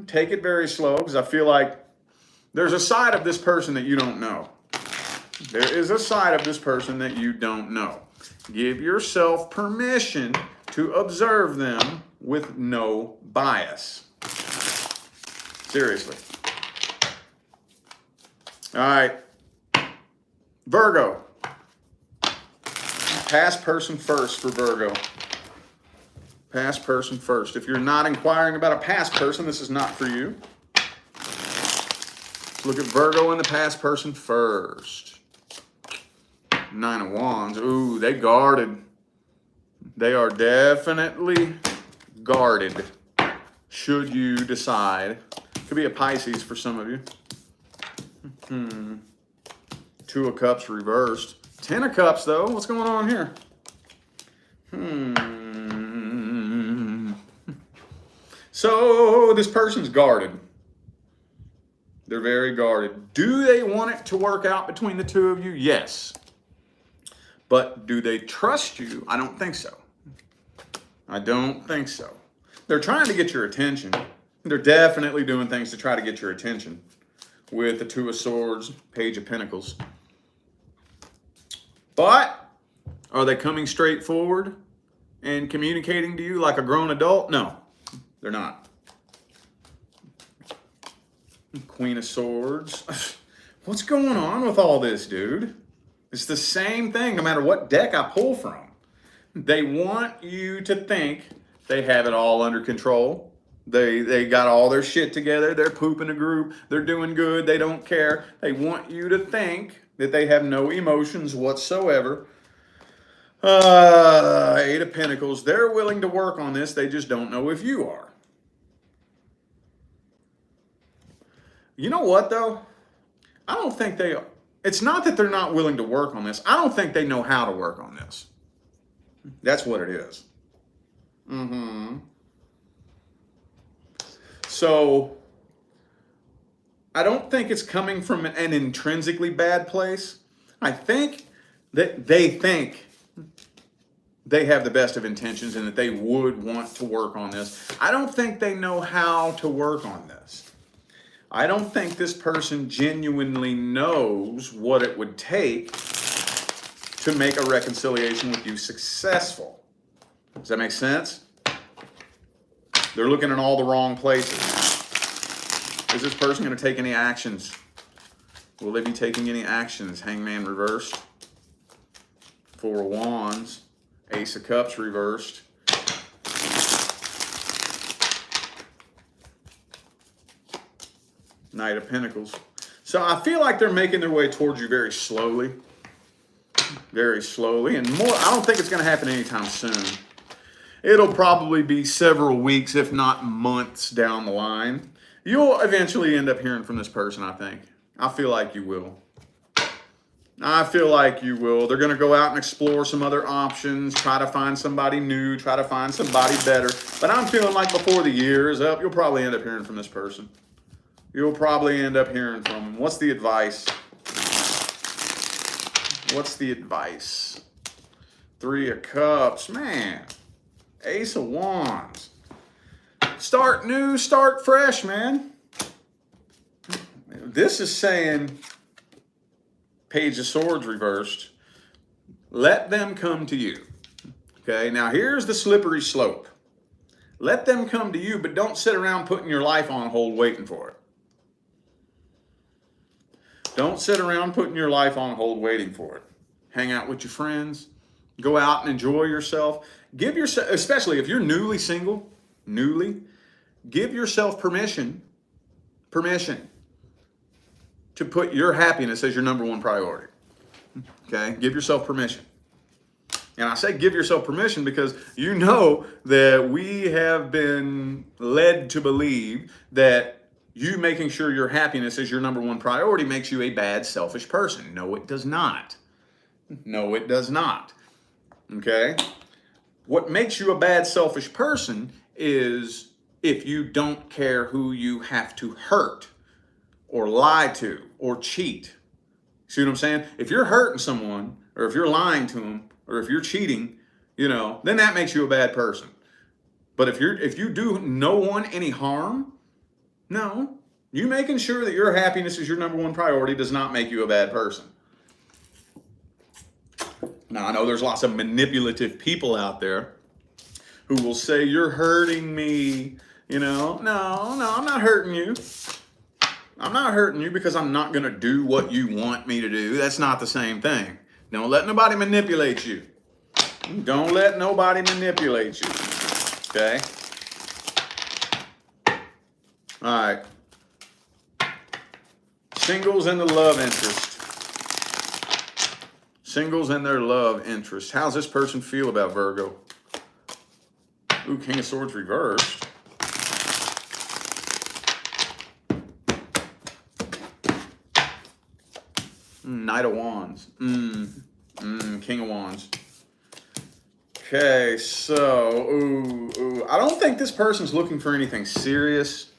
take it very slow, because I feel like there's a side of this person that you don't know. There is a side of this person that you don't know. Give yourself permission to observe them with no bias. Seriously. All right. Virgo. Past person first for Virgo. Past person first. If you're not inquiring about a past person, this is not for you. Let's look at Virgo and the past person first. Nine of Wands. Ooh, they guarded. They are definitely guarded. Should you decide. Could be a Pisces for some of you. Two of Cups reversed. 10 of Cups, though. What's going on here? So this person's guarded. They're very guarded. Do they want it to work out between the two of you? Yes. But do they trust you? I don't think so. I don't think so. They're trying to get your attention. They're definitely doing things to try to get your attention. With the Two of Swords, Page of Pentacles. But are they coming straight forward and communicating to you like a grown adult? No, they're not. Queen of Swords. What's going on with all this, dude? It's the same thing no matter what deck I pull from. They want you to think they have it all under control. They got all their shit together. They're pooping a group. They're doing good. They don't care. They want you to think that they have no emotions whatsoever. Eight of Pentacles. They're willing to work on this. They just don't know if you are. You know what, though? I don't think they are. It's not that they're not willing to work on this. I don't think they know how to work on this. That's what it is. So, I don't think it's coming from an intrinsically bad place. I think that they think they have the best of intentions and that they would want to work on this. I don't think they know how to work on this. I don't think this person genuinely knows what it would take to make a reconciliation with you successful. Does that make sense? They're looking in all the wrong places. Is this person going to take any actions? Will they be taking any actions? Hangman reversed. Four of Wands. Ace of Cups reversed. Knight of Pentacles. So I feel like they're making their way towards you very slowly. Very slowly. And more, I don't think it's going to happen anytime soon. It'll probably be several weeks, if not months down the line. You'll eventually end up hearing from this person, I think. I feel like you will. I feel like you will. They're going to go out and explore some other options, try to find somebody new, try to find somebody better. But I'm feeling like before the year is up, you'll probably end up hearing from this person. You'll probably end up hearing from them. What's the advice? What's the advice? Three of Cups. Man. Ace of Wands. Start new, start fresh, man. This is saying Page of Swords reversed. Let them come to you. Okay, now here's the slippery slope. Let them come to you, but don't sit around putting your life on hold waiting for it. Don't sit around putting your life on hold waiting for it. Hang out with your friends. Go out and enjoy yourself. Give yourself, especially if you're newly single, give yourself permission to put your happiness as your number one priority. Okay? Give yourself permission. And I say give yourself permission because you know that we have been led to believe that you making sure your happiness is your number one priority makes you a bad, selfish person. No, it does not. No, it does not. Okay? What makes you a bad, selfish person is if you don't care who you have to hurt or lie to or cheat. See what I'm saying? If you're hurting someone or if you're lying to them or if you're cheating, then that makes you a bad person. But if you do no one any harm, no, you making sure that your happiness is your number one priority does not make you a bad person. Now, I know there's lots of manipulative people out there who will say, you're hurting me. No, I'm not hurting you. I'm not hurting you because I'm not going to do what you want me to do. That's not the same thing. Don't let nobody manipulate you. Don't let nobody manipulate you. Okay? All right. Singles and the love interest. Singles and their love interest. How's this person feel about Virgo? Ooh, King of Swords reversed. Knight of Wands. King of Wands. Okay, so, I don't think this person's looking for anything serious.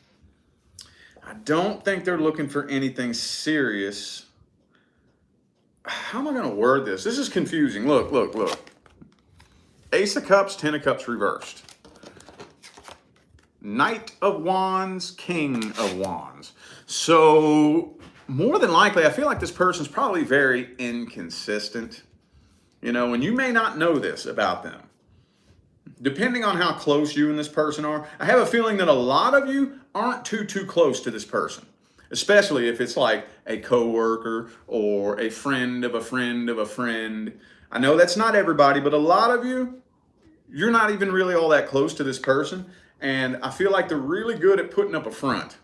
I don't think they're looking for anything serious. How am I going to word this? This is confusing. Look. Ace of Cups, Ten of Cups reversed. Knight of Wands, King of Wands. So, more than likely, I feel like this person's probably very inconsistent. And you may not know this about them. Depending on how close you and this person are, I have a feeling that a lot of you aren't too close to this person. Especially if it's like a coworker or a friend of a friend of a friend. I know that's not everybody, but a lot of you, you're not even really all that close to this person. And I feel like they're really good at putting up a front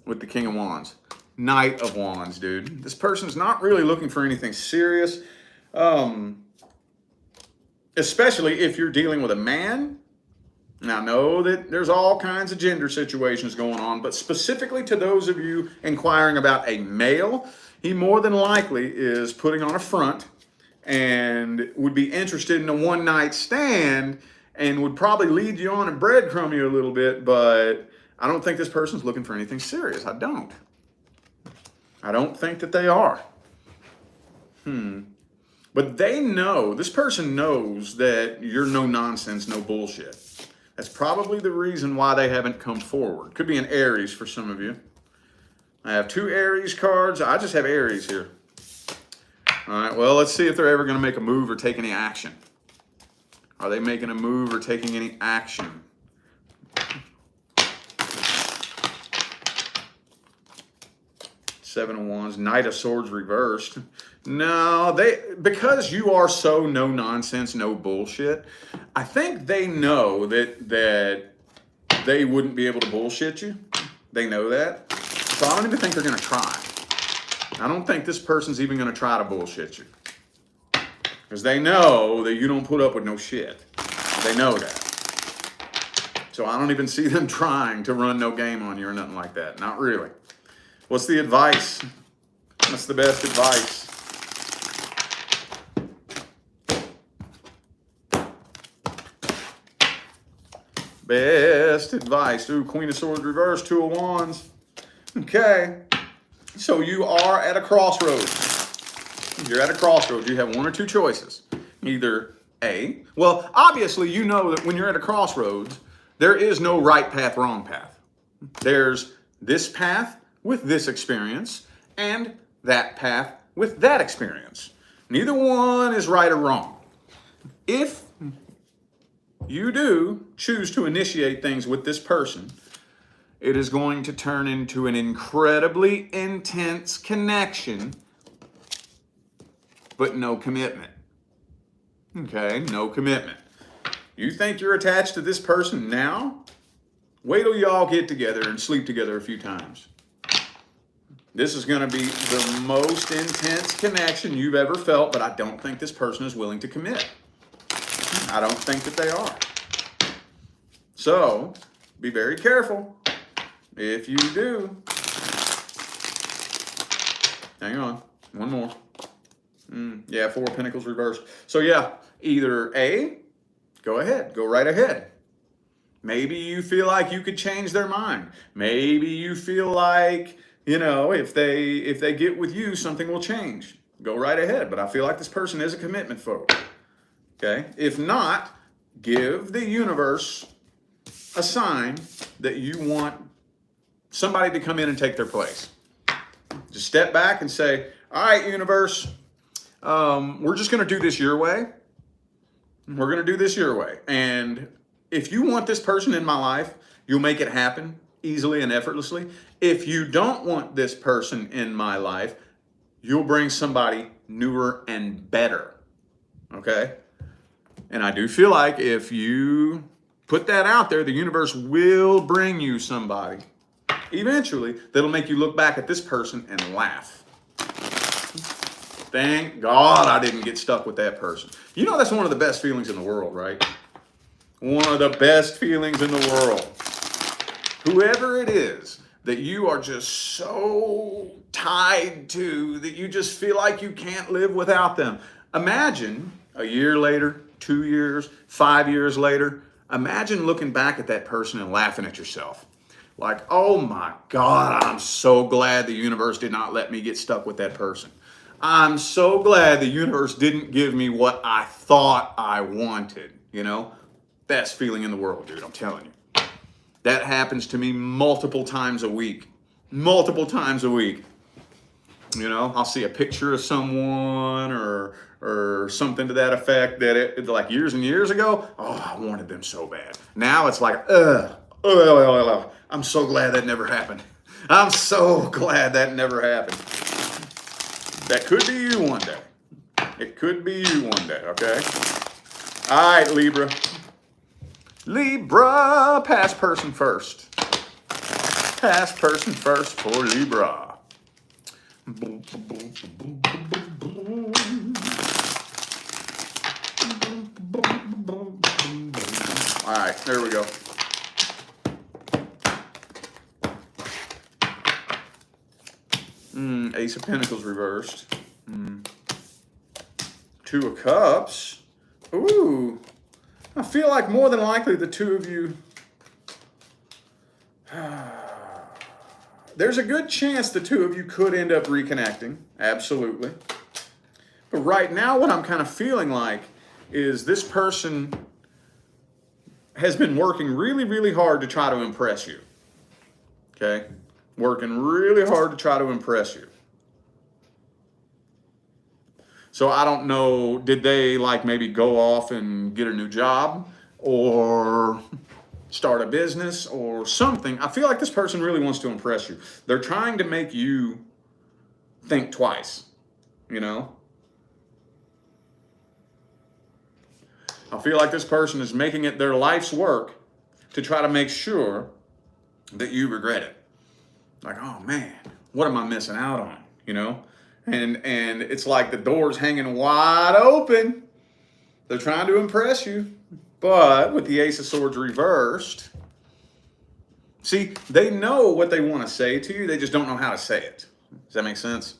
with the King of Wands. Knight of Wands, dude. This person's not really looking for anything serious. Especially if you're dealing with a man. Now, I know that there's all kinds of gender situations going on, but specifically to those of you inquiring about a male, he more than likely is putting on a front and would be interested in a one-night stand and would probably lead you on and breadcrumb you a little bit, but I don't think this person's looking for anything serious. I don't think that they are. But they know, this person knows that you're no nonsense, no bullshit. That's probably the reason why they haven't come forward. Could be an Aries for some of you. I have 2 Aries cards. I just have Aries here. All right, well, let's see if they're ever going to make a move or take any action. Are they making a move or taking any action? Seven of Wands, Knight of Swords reversed. No, because you are so no nonsense, no bullshit, I think they know that they wouldn't be able to bullshit you. They know that. So I don't even think they're going to try. I don't think this person's even going to try to bullshit you. Because they know that you don't put up with no shit. They know that. So I don't even see them trying to run no game on you or nothing like that. Not really. What's the advice? What's the best advice? Best advice. Ooh, Queen of Swords reversed, 2 of Wands. Okay. So you are at a crossroads. You're at a crossroads. You have one or two choices. Either A, well, obviously you know that when you're at a crossroads, there is no right path, wrong path. There's this path with this experience and that path with that experience. Neither one is right or wrong. If you do choose to initiate things with this person, it is going to turn into an incredibly intense connection, but no commitment. Okay, no commitment. You think you're attached to this person now? Wait till y'all get together and sleep together a few times. This is going to be the most intense connection you've ever felt, but I don't think this person is willing to commit. I don't think that they are. So, be very careful. If you do, hang on, one more. Yeah, 4 of Pentacles reversed. So yeah, either A, go ahead, go right ahead. Maybe you feel like you could change their mind. Maybe you feel like, you know, if they get with you, something will change. Go right ahead. But I feel like this person is a commitment photo. Okay? If not, give the universe a sign that you want somebody to come in and take their place. Just step back and say, all right, universe, we're just going to do this your way. We're going to do this your way. And if you want this person in my life, you'll make it happen easily and effortlessly. If you don't want this person in my life, you'll bring somebody newer and better. Okay? And I do feel like if you put that out there, the universe will bring you somebody eventually that'll make you look back at this person and laugh. Thank God I didn't get stuck with that person. You know, that's one of the best feelings in the world, right? One of the best feelings in the world. Whoever it is that you are just so tied to that you just feel like you can't live without them. Imagine a year later, 2 years, 5 years later, imagine looking back at that person and laughing at yourself. Like, oh my God, I'm so glad the universe did not let me get stuck with that person. I'm so glad the universe didn't give me what I thought I wanted, you know? Best feeling in the world, dude, I'm telling you. That happens to me multiple times a week. Multiple times a week. You know, I'll see a picture of someone or something to that effect that it like years and years ago, oh, I wanted them so bad. Now it's like, I'm so glad that never happened. I'm so glad that never happened. That could be you one day. It could be you one day, okay? All right, Libra. Libra, past person first. Past person first for Libra. All right, there we go. Ace of Pentacles reversed. Two of Cups. Ooh. I feel like more than likely the two of you... There's a good chance the two of you could end up reconnecting. Absolutely. But right now what I'm kind of feeling like is this person has been working really, really hard to try to impress you. Okay? Working really hard to try to impress you. So I don't know, did they like maybe go off and get a new job or start a business or something? I feel like this person really wants to impress you. They're trying to make you think twice, you know? I feel like this person is making it their life's work to try to make sure that you regret it. Like, oh man, what am I missing out on, you know? And it's like the door's hanging wide open. They're trying to impress you. But with the Ace of Swords reversed, see, they know what they want to say to you. They just don't know how to say it. Does that make sense?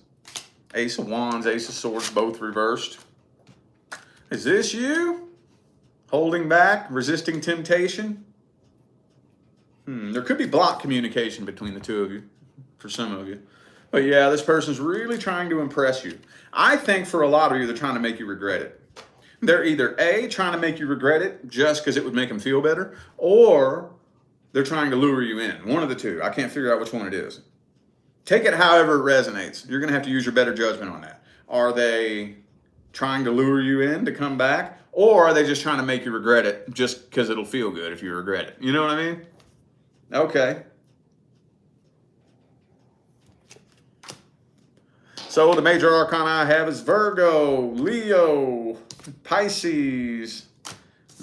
Ace of Wands, Ace of Swords, both reversed. Is this you? Holding back, resisting temptation? There could be blocked communication between the two of you, for some of you. But yeah, this person's really trying to impress you. I think for a lot of you, they're trying to make you regret it. They're either A, trying to make you regret it just because it would make them feel better, or they're trying to lure you in. One of the two. I can't figure out which one it is. Take it however it resonates. You're going to have to use your better judgment on that. Are they trying to lure you in to come back, or are they just trying to make you regret it just because it'll feel good if you regret it? You know what I mean? Okay. So the major arcana I have is Virgo, Leo, Pisces.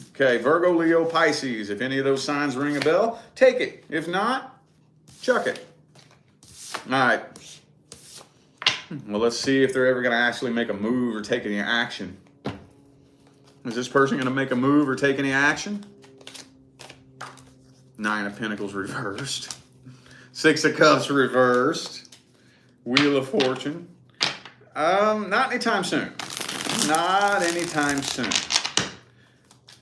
Okay, Virgo, Leo, Pisces. If any of those signs ring a bell, take it. If not, chuck it. All right. Well, let's see if they're ever going to actually make a move or take any action. Is this person going to make a move or take any action? Nine of Pentacles reversed. Six of Cups reversed. Wheel of Fortune. Not anytime soon. Not anytime soon.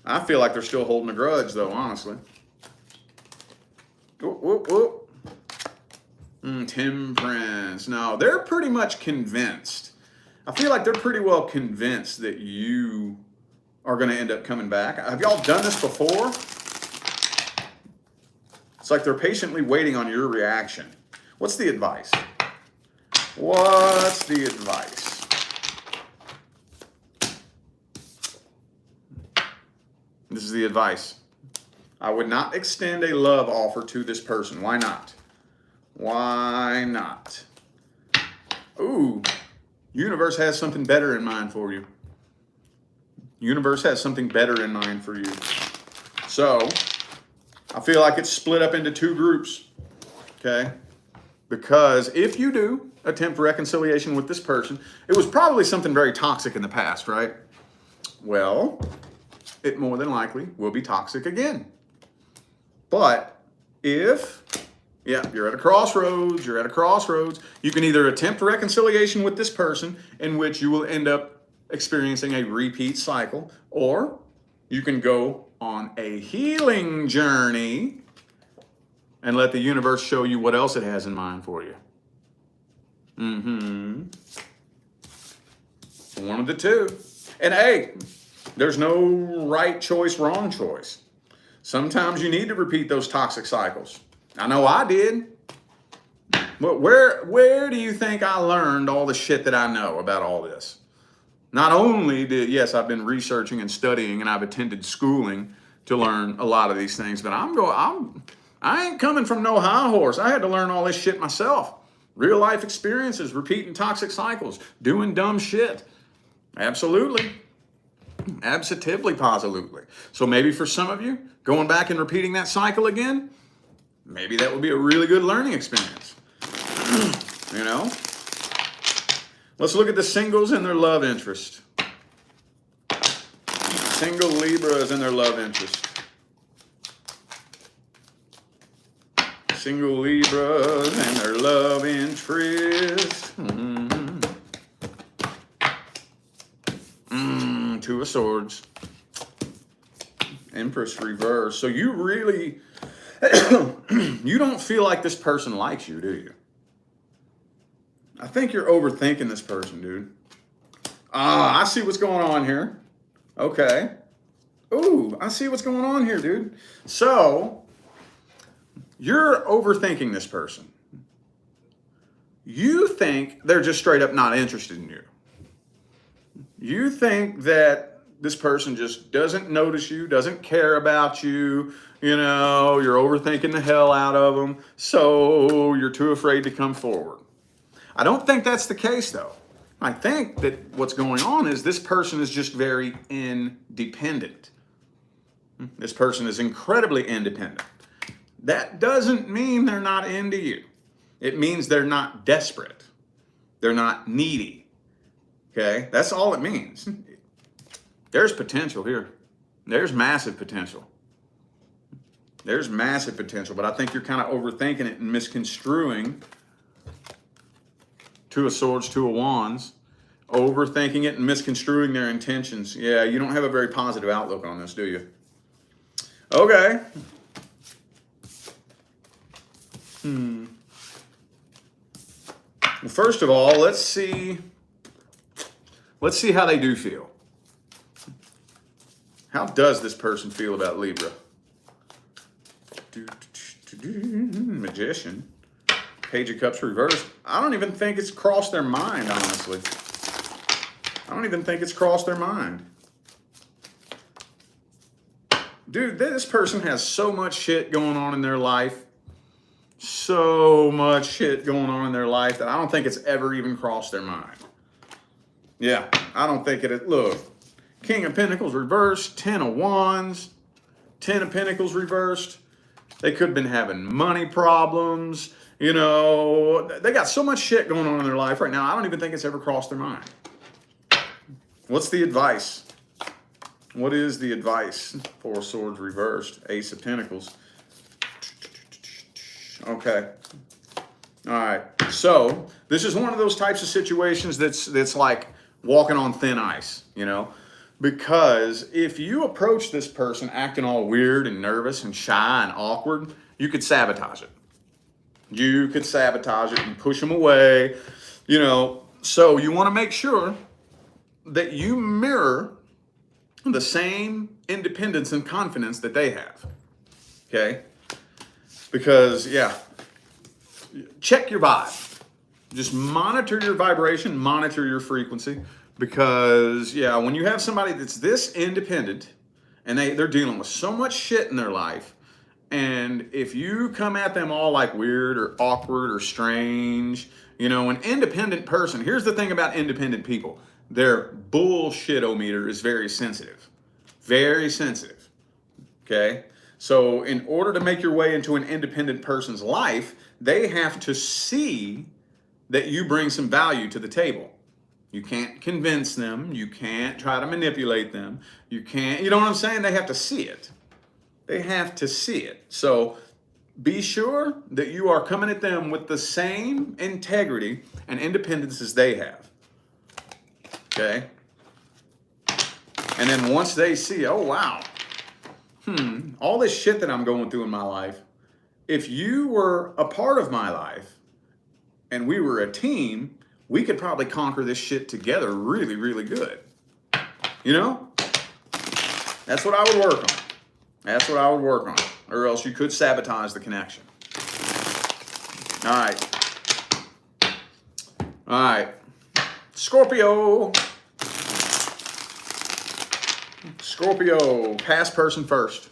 I feel like they're still holding a grudge, though, honestly. Whoop, whoop, whoop. Temperance. No, they're pretty much convinced. I feel like they're pretty well convinced that you are going to end up coming back. Have y'all done this before? It's like they're patiently waiting on your reaction. What's the advice? What's the advice? This is the advice. I would not extend a love offer to this person. Why not? Why not? Ooh, universe has something better in mind for you. Universe has something better in mind for you. So, I feel like it's split up into two groups, okay? Because if you do attempt reconciliation with this person, it was probably something very toxic in the past, right? Well, it more than likely will be toxic again. But if, yeah, you're at a crossroads, you can either attempt reconciliation with this person, in which you will end up experiencing a repeat cycle, or you can go on a healing journey and let the universe show you what else it has in mind for you. One of the two. And hey, there's no right choice, wrong choice. Sometimes you need to repeat those toxic cycles. I know I did. But where do you think I learned all the shit that I know about all this? Not only did, yes, I've been researching and studying, and I've attended schooling to learn a lot of these things, but I ain't coming from no high horse. I had to learn all this shit myself. Real life experiences, repeating toxic cycles, doing dumb shit. Absolutely. Absolutely, positively. So maybe for some of you, going back and repeating that cycle again, maybe that would be a really good learning experience. You know? Let's look at the singles and their love interest. Single Libras and their love interest. Single Libras and their love interest. Two of Swords. Empress reverse. So you really, you don't feel like this person likes you, do you? I think you're overthinking this person, dude. I see what's going on here. Okay. Ooh, I see what's going on here, dude. So, you're overthinking this person. You think they're just straight up not interested in you. You think that this person just doesn't notice you, doesn't care about you, you know, you're overthinking the hell out of them, so you're too afraid to come forward. I don't think that's the case, though. I think that what's going on is this person is just very independent. This person is incredibly independent. That doesn't mean they're not into you. It means they're not desperate. They're not needy. Okay? That's all it means. There's potential here. There's massive potential. There's massive potential, but I think you're kind of overthinking it and misconstruing. Two of Swords, Two of Wands. Overthinking it and misconstruing their intentions. Yeah, you don't have a very positive outlook on this, do you? Okay. Well, first of all, let's see how they do feel. How does this person feel about Libra? Magician. Page of Cups reversed. I don't even think it's crossed their mind, honestly. I don't even think it's crossed their mind. Dude, this person has so much shit going on in their life. So much shit going on in their life that I don't think it's ever even crossed their mind. Yeah, I don't think it. Look, King of Pentacles reversed, 10 of Wands, 10 of Pentacles reversed. They could have been having money problems. You know, they got so much shit going on in their life right now, I don't even think it's ever crossed their mind. What's the advice? What is the advice? Four of Swords reversed, Ace of Pentacles. Okay. All right. So this is one of those types of situations that's like walking on thin ice, you know, because if you approach this person acting all weird and nervous and shy and awkward, you could sabotage it. You could sabotage it and push them away, you know. So you want to make sure that you mirror the same independence and confidence that they have. Okay? Because, yeah, check your vibe. Just monitor your vibration, monitor your frequency. Because, yeah, when you have somebody that's this independent and they're dealing with so much shit in their life, and if you come at them all like weird or awkward or strange, you know, an independent person, here's the thing about independent people. Their bullshit-o-meter is very sensitive. Very sensitive. Okay? So in order to make your way into an independent person's life, they have to see that you bring some value to the table. You can't convince them. You can't try to manipulate them. You can't, you know what I'm saying? They have to see it. They have to see it. So be sure that you are coming at them with the same integrity and independence as they have. Okay? And then once they see, oh, wow, all this shit that I'm going through in my life, if you were a part of my life and we were a team, we could probably conquer this shit together really, really good. You know? That's what I would work on. That's what I would work on. Or else you could sabotage the connection. All right. All right. Scorpio. Scorpio. Past person first.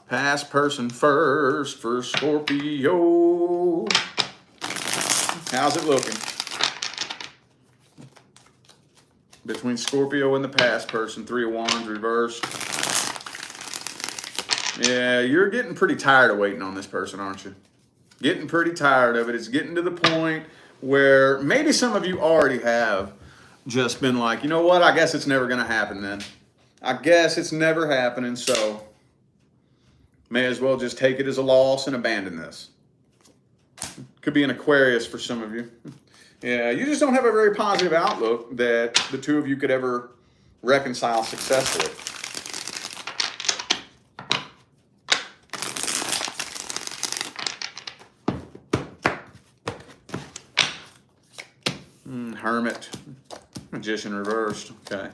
Past person first for Scorpio. How's it looking? between Scorpio and the past person. 3 of Wands reversed. Yeah, you're getting pretty tired of waiting on this person, aren't you? Getting pretty tired of it. It's getting to the point where maybe some of you already have just been like, you know what, I guess it's never going to happen then. I guess it's never happening, so may as well just take it as a loss and abandon this. Could be an Aquarius for some of you. Yeah, you just don't have a very positive outlook that the two of you could ever reconcile successfully. Hermit, Magician reversed. Okay.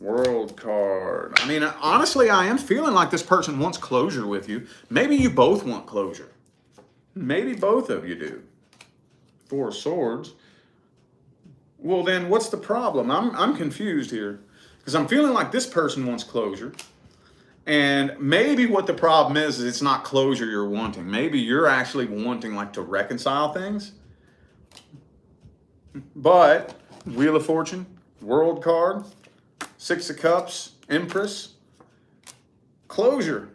World card. I mean, honestly, I am feeling like this person wants closure with you. Maybe you both want closure. Maybe both of you do. 4 of Swords. Well, then what's the problem? I'm confused here because I'm feeling like this person wants closure. And maybe what the problem is it's not closure you're wanting. Maybe you're actually wanting like to reconcile things. But Wheel of Fortune, World card, 6 of Cups, Empress, closure.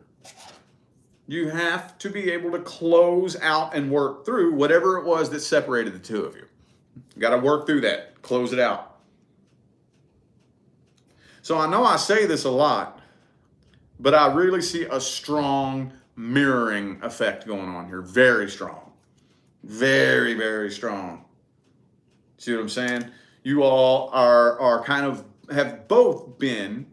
You have to be able to close out and work through whatever it was that separated the two of you. You got to work through that, close it out. So I know I say this a lot, but I really see a strong mirroring effect going on here. Very strong. Very, very strong. See what I'm saying? You all are kind of, have both been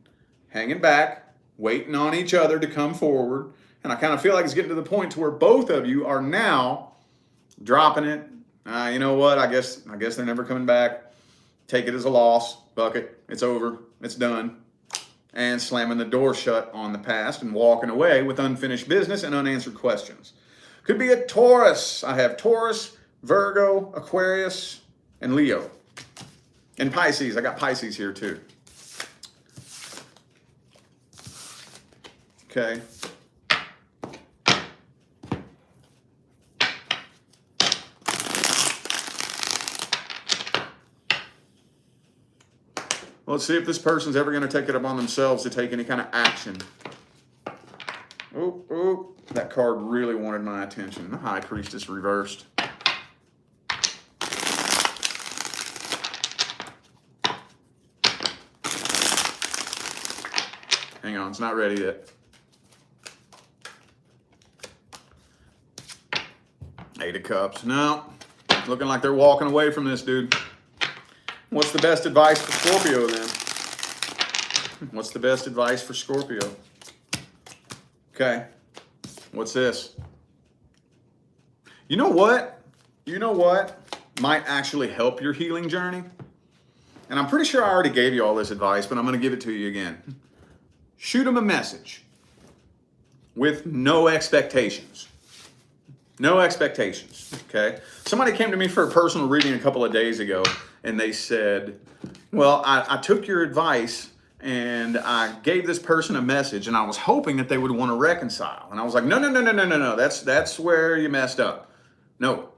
hanging back, waiting on each other to come forward. And I kind of feel like it's getting to the point to where both of you are now dropping it. You know what? I guess they're never coming back. Take it as a loss. Bucket. It's over. It's done. And slamming the door shut on the past and walking away with unfinished business and unanswered questions. Could be a Taurus. I have Taurus, Virgo, Aquarius, and Leo. And Pisces. I got Pisces here too. Okay. Let's see if this person's ever going to take it upon themselves to take any kind of action. Oh, that card really wanted my attention. The High Priestess reversed. Hang on, it's not ready yet. 8 of Cups. No, it's looking like they're walking away from this, dude. What's the best advice for Scorpio then? What's the best advice for Scorpio? Okay. What's this? You know what? You know what might actually help your healing journey? And I'm pretty sure I already gave you all this advice, but I'm going to give it to you again. Shoot them a message with no expectations. No expectations, okay? Somebody came to me for a personal reading a couple of days ago, and they said, well, I took your advice, and I gave this person a message, and I was hoping that they would want to reconcile. And I was like, no. That's where you messed up. No.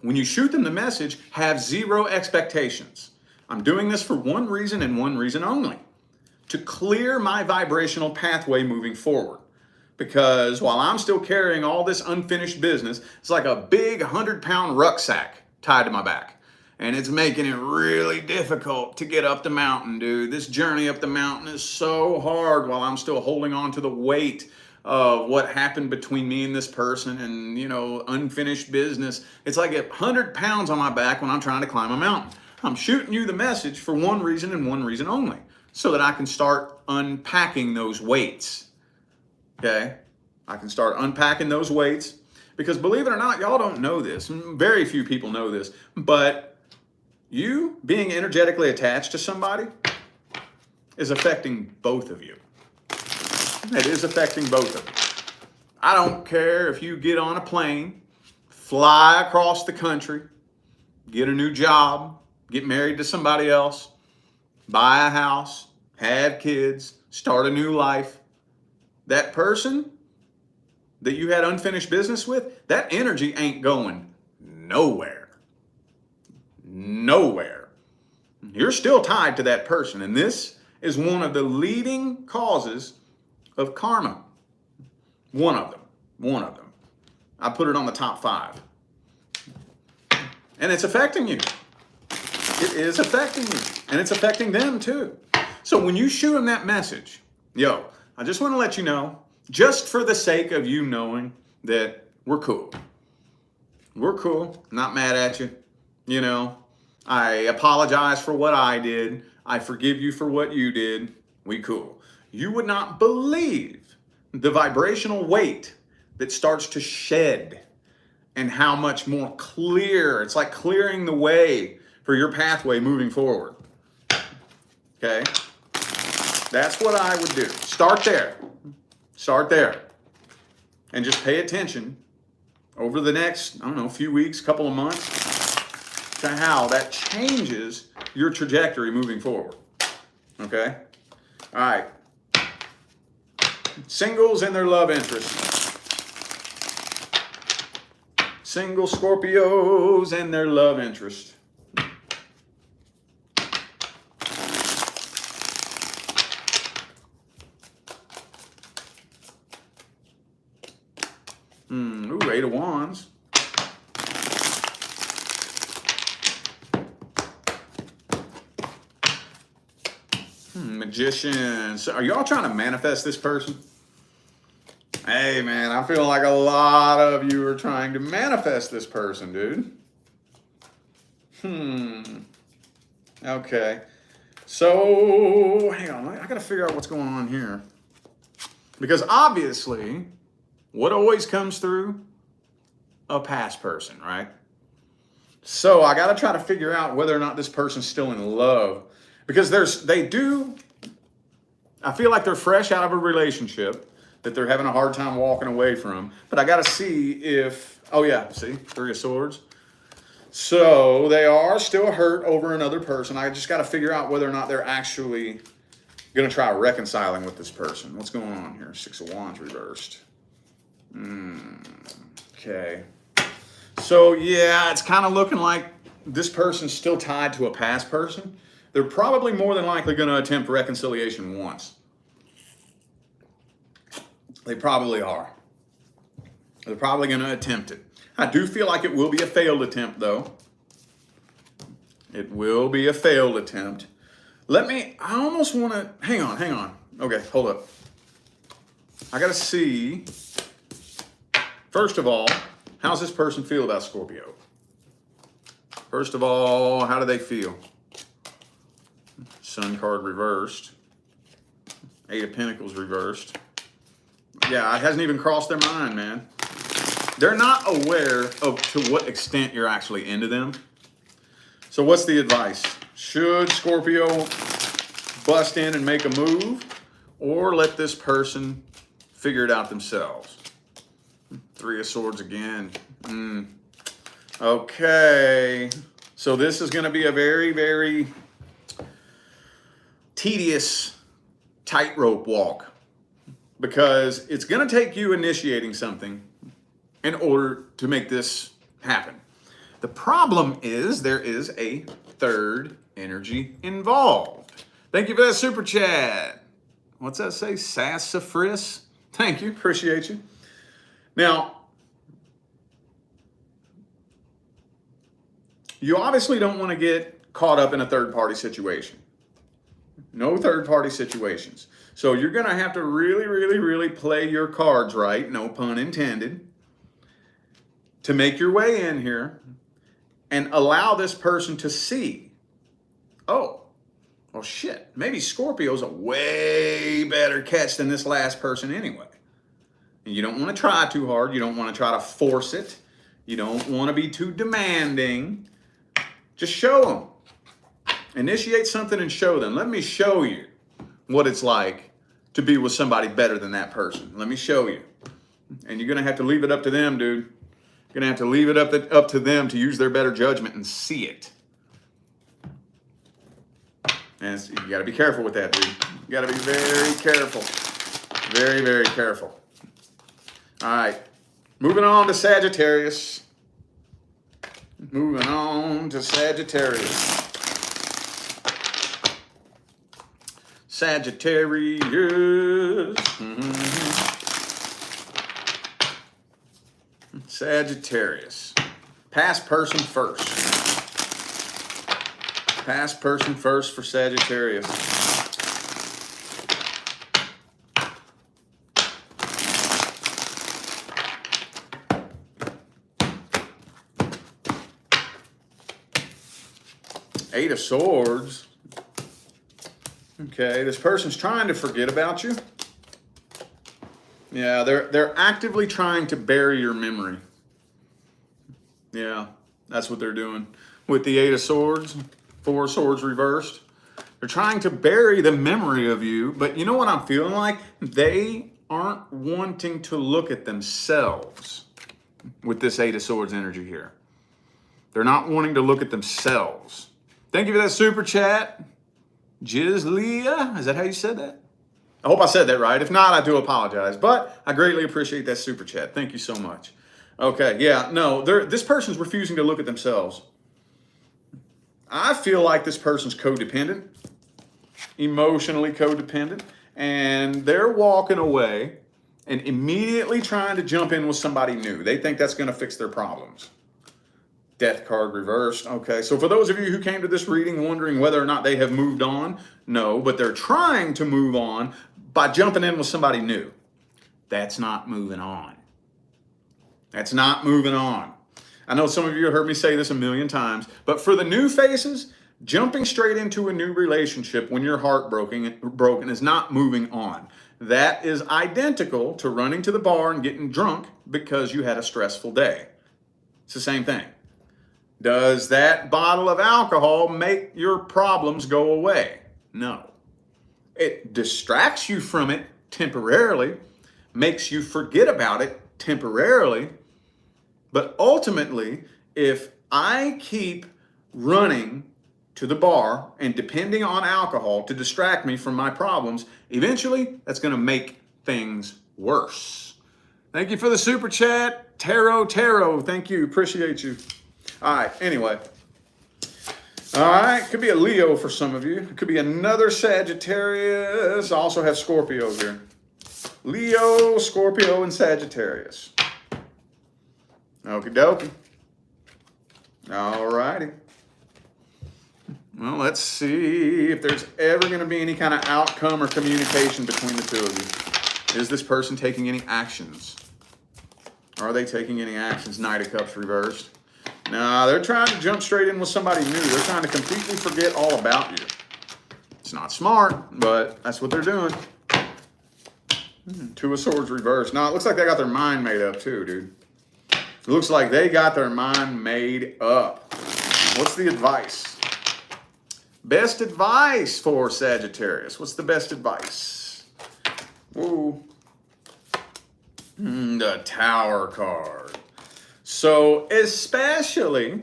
When you shoot them the message, have 0 expectations. I'm doing this for one reason and one reason only. To clear my vibrational pathway moving forward. Because while I'm still carrying all this unfinished business, it's like a big 100-pound rucksack tied to my back. And it's making it really difficult to get up the mountain, dude. This journey up the mountain is so hard while I'm still holding on to the weight of what happened between me and this person and, you know, unfinished business. It's like 100 pounds on my back when I'm trying to climb a mountain. I'm shooting you the message for one reason and one reason only, so that I can start unpacking those weights. Okay, I can start unpacking those weights because believe it or not, y'all don't know this. Very few people know this, but you being energetically attached to somebody is affecting both of you. It is affecting both of you. I don't care if you get on a plane, fly across the country, get a new job, get married to somebody else, buy a house, have kids, start a new life. That person that you had unfinished business with, that energy ain't going nowhere. Nowhere. You're still tied to that person. And this is one of the leading causes of karma. One of them. One of them. I put it on the top 5. And it's affecting you. It is affecting you. And it's affecting them too. So when you shoot them that message, yo, I just want to let you know, just for the sake of you knowing that we're cool. We're cool. Not mad at you. You know, I apologize for what I did. I forgive you for what you did. We cool. You would not believe the vibrational weight that starts to shed and how much more clear. It's like clearing the way for your pathway moving forward. Okay? That's what I would do. Start there. Start there. And just pay attention over the next, I don't know, few weeks, couple of months, to how that changes your trajectory moving forward. Okay? All right. Singles and their love interest. Single Scorpios and their love interest. Ooh, 8 of Wands. Magician. So are y'all trying to manifest this person? Hey, man, I feel like a lot of you are trying to manifest this person, dude. Okay. So, hang on. I got to figure out what's going on here. Because obviously, what always comes through? A past person, right? So I got to try to figure out whether or not this person's still in love. Because I feel like they're fresh out of a relationship that they're having a hard time walking away from. But I got to see if, oh yeah, see, 3 of Swords. So they are still hurt over another person. I just got to figure out whether or not they're actually going to try reconciling with this person. What's going on here? 6 of Wands reversed. Okay. So yeah, it's kind of looking like this person's still tied to a past person. They're probably more than likely going to attempt reconciliation once. They probably are. They're probably going to attempt it. I do feel like it will be a failed attempt, though. It will be a failed attempt. I almost want to, hang on. Okay, hold up. I got to see, first of all, how's this person feel about Scorpio? First of all, how do they feel? Sun card reversed. 8 of Pentacles reversed. Yeah, it hasn't even crossed their mind, man. They're not aware of to what extent you're actually into them. So what's the advice? Should Scorpio bust in and make a move, or let this person figure it out themselves? 3 of Swords again. Okay. So this is going to be a very, very tedious tightrope walk, because it's going to take you initiating something in order to make this happen. The problem is there is a third energy involved. Thank you for that super chat. What's that say? Sassafras? Thank you. Appreciate you. Now, you obviously don't want to get caught up in a third-party situation. No third-party situations. So you're going to have to really, really, really play your cards right, no pun intended, to make your way in here and allow this person to see, oh, well, shit, maybe Scorpio's a way better catch than this last person anyway. And you don't want to try too hard. You don't want to try to force it. You don't want to be too demanding. Just show them. Initiate something and show them. Let me show you what it's like to be with somebody better than that person. Let me show you. And you're going to have to leave it up to them, dude. You're going to have to leave it up to them to use their better judgment and see it. And you got to be careful with that, dude. You got to be very careful. Very, very careful. All right. Moving on to Sagittarius. Moving on to Sagittarius. Sagittarius. Sagittarius. Past person first. Past person first for Sagittarius. Eight of Swords. Okay, this person's trying to forget about you. Yeah, they're actively trying to bury your memory. Yeah, that's what they're doing. With the Eight of Swords, Four of Swords reversed. They're trying to bury the memory of you, but you know what I'm feeling like? They aren't wanting to look at themselves with this Eight of Swords energy here. They're not wanting to look at themselves. Thank you for that super chat. Jizlia, is that how you said that? I hope I said that right. If not, I do apologize. But I greatly appreciate that super chat. Thank you so much. Okay, yeah, no, this person's refusing to look at themselves. I feel like this person's codependent, emotionally codependent, and they're walking away and immediately trying to jump in with somebody new. They think that's going to fix their problems. Death card reversed. Okay, so for those of you who came to this reading wondering whether or not they have moved on, no, but they're trying to move on by jumping in with somebody new. That's not moving on. That's not moving on. I know some of you have heard me say this a million times, but for the new faces, jumping straight into a new relationship when you're heartbroken is not moving on. That is identical to running to the bar and getting drunk because you had a stressful day. It's the same thing. Does that bottle of alcohol make your problems go away? No. It distracts you from it temporarily, makes you forget about it temporarily, but ultimately, if I keep running to the bar and depending on alcohol to distract me from my problems, eventually that's going to make things worse. Thank you for the super chat. Tarot, thank you. Appreciate you. All right, anyway. All right, could be a Leo for some of you. It could be another Sagittarius. I also have Scorpio here. Leo, Scorpio, and Sagittarius. Okie dokie. All righty. Well, let's see if there's ever going to be any kind of outcome or communication between the two of you. Is this person taking any actions? Are they taking any actions? Knight of Cups reversed. No, they're trying to jump straight in with somebody new. They're trying to completely forget all about you. It's not smart, but that's what they're doing. Two of Swords reversed. No, it looks like they got their mind made up too, dude. It looks like they got their mind made up. What's the advice? Best advice for Sagittarius. What's the best advice? Whoa. The Tower card. So, especially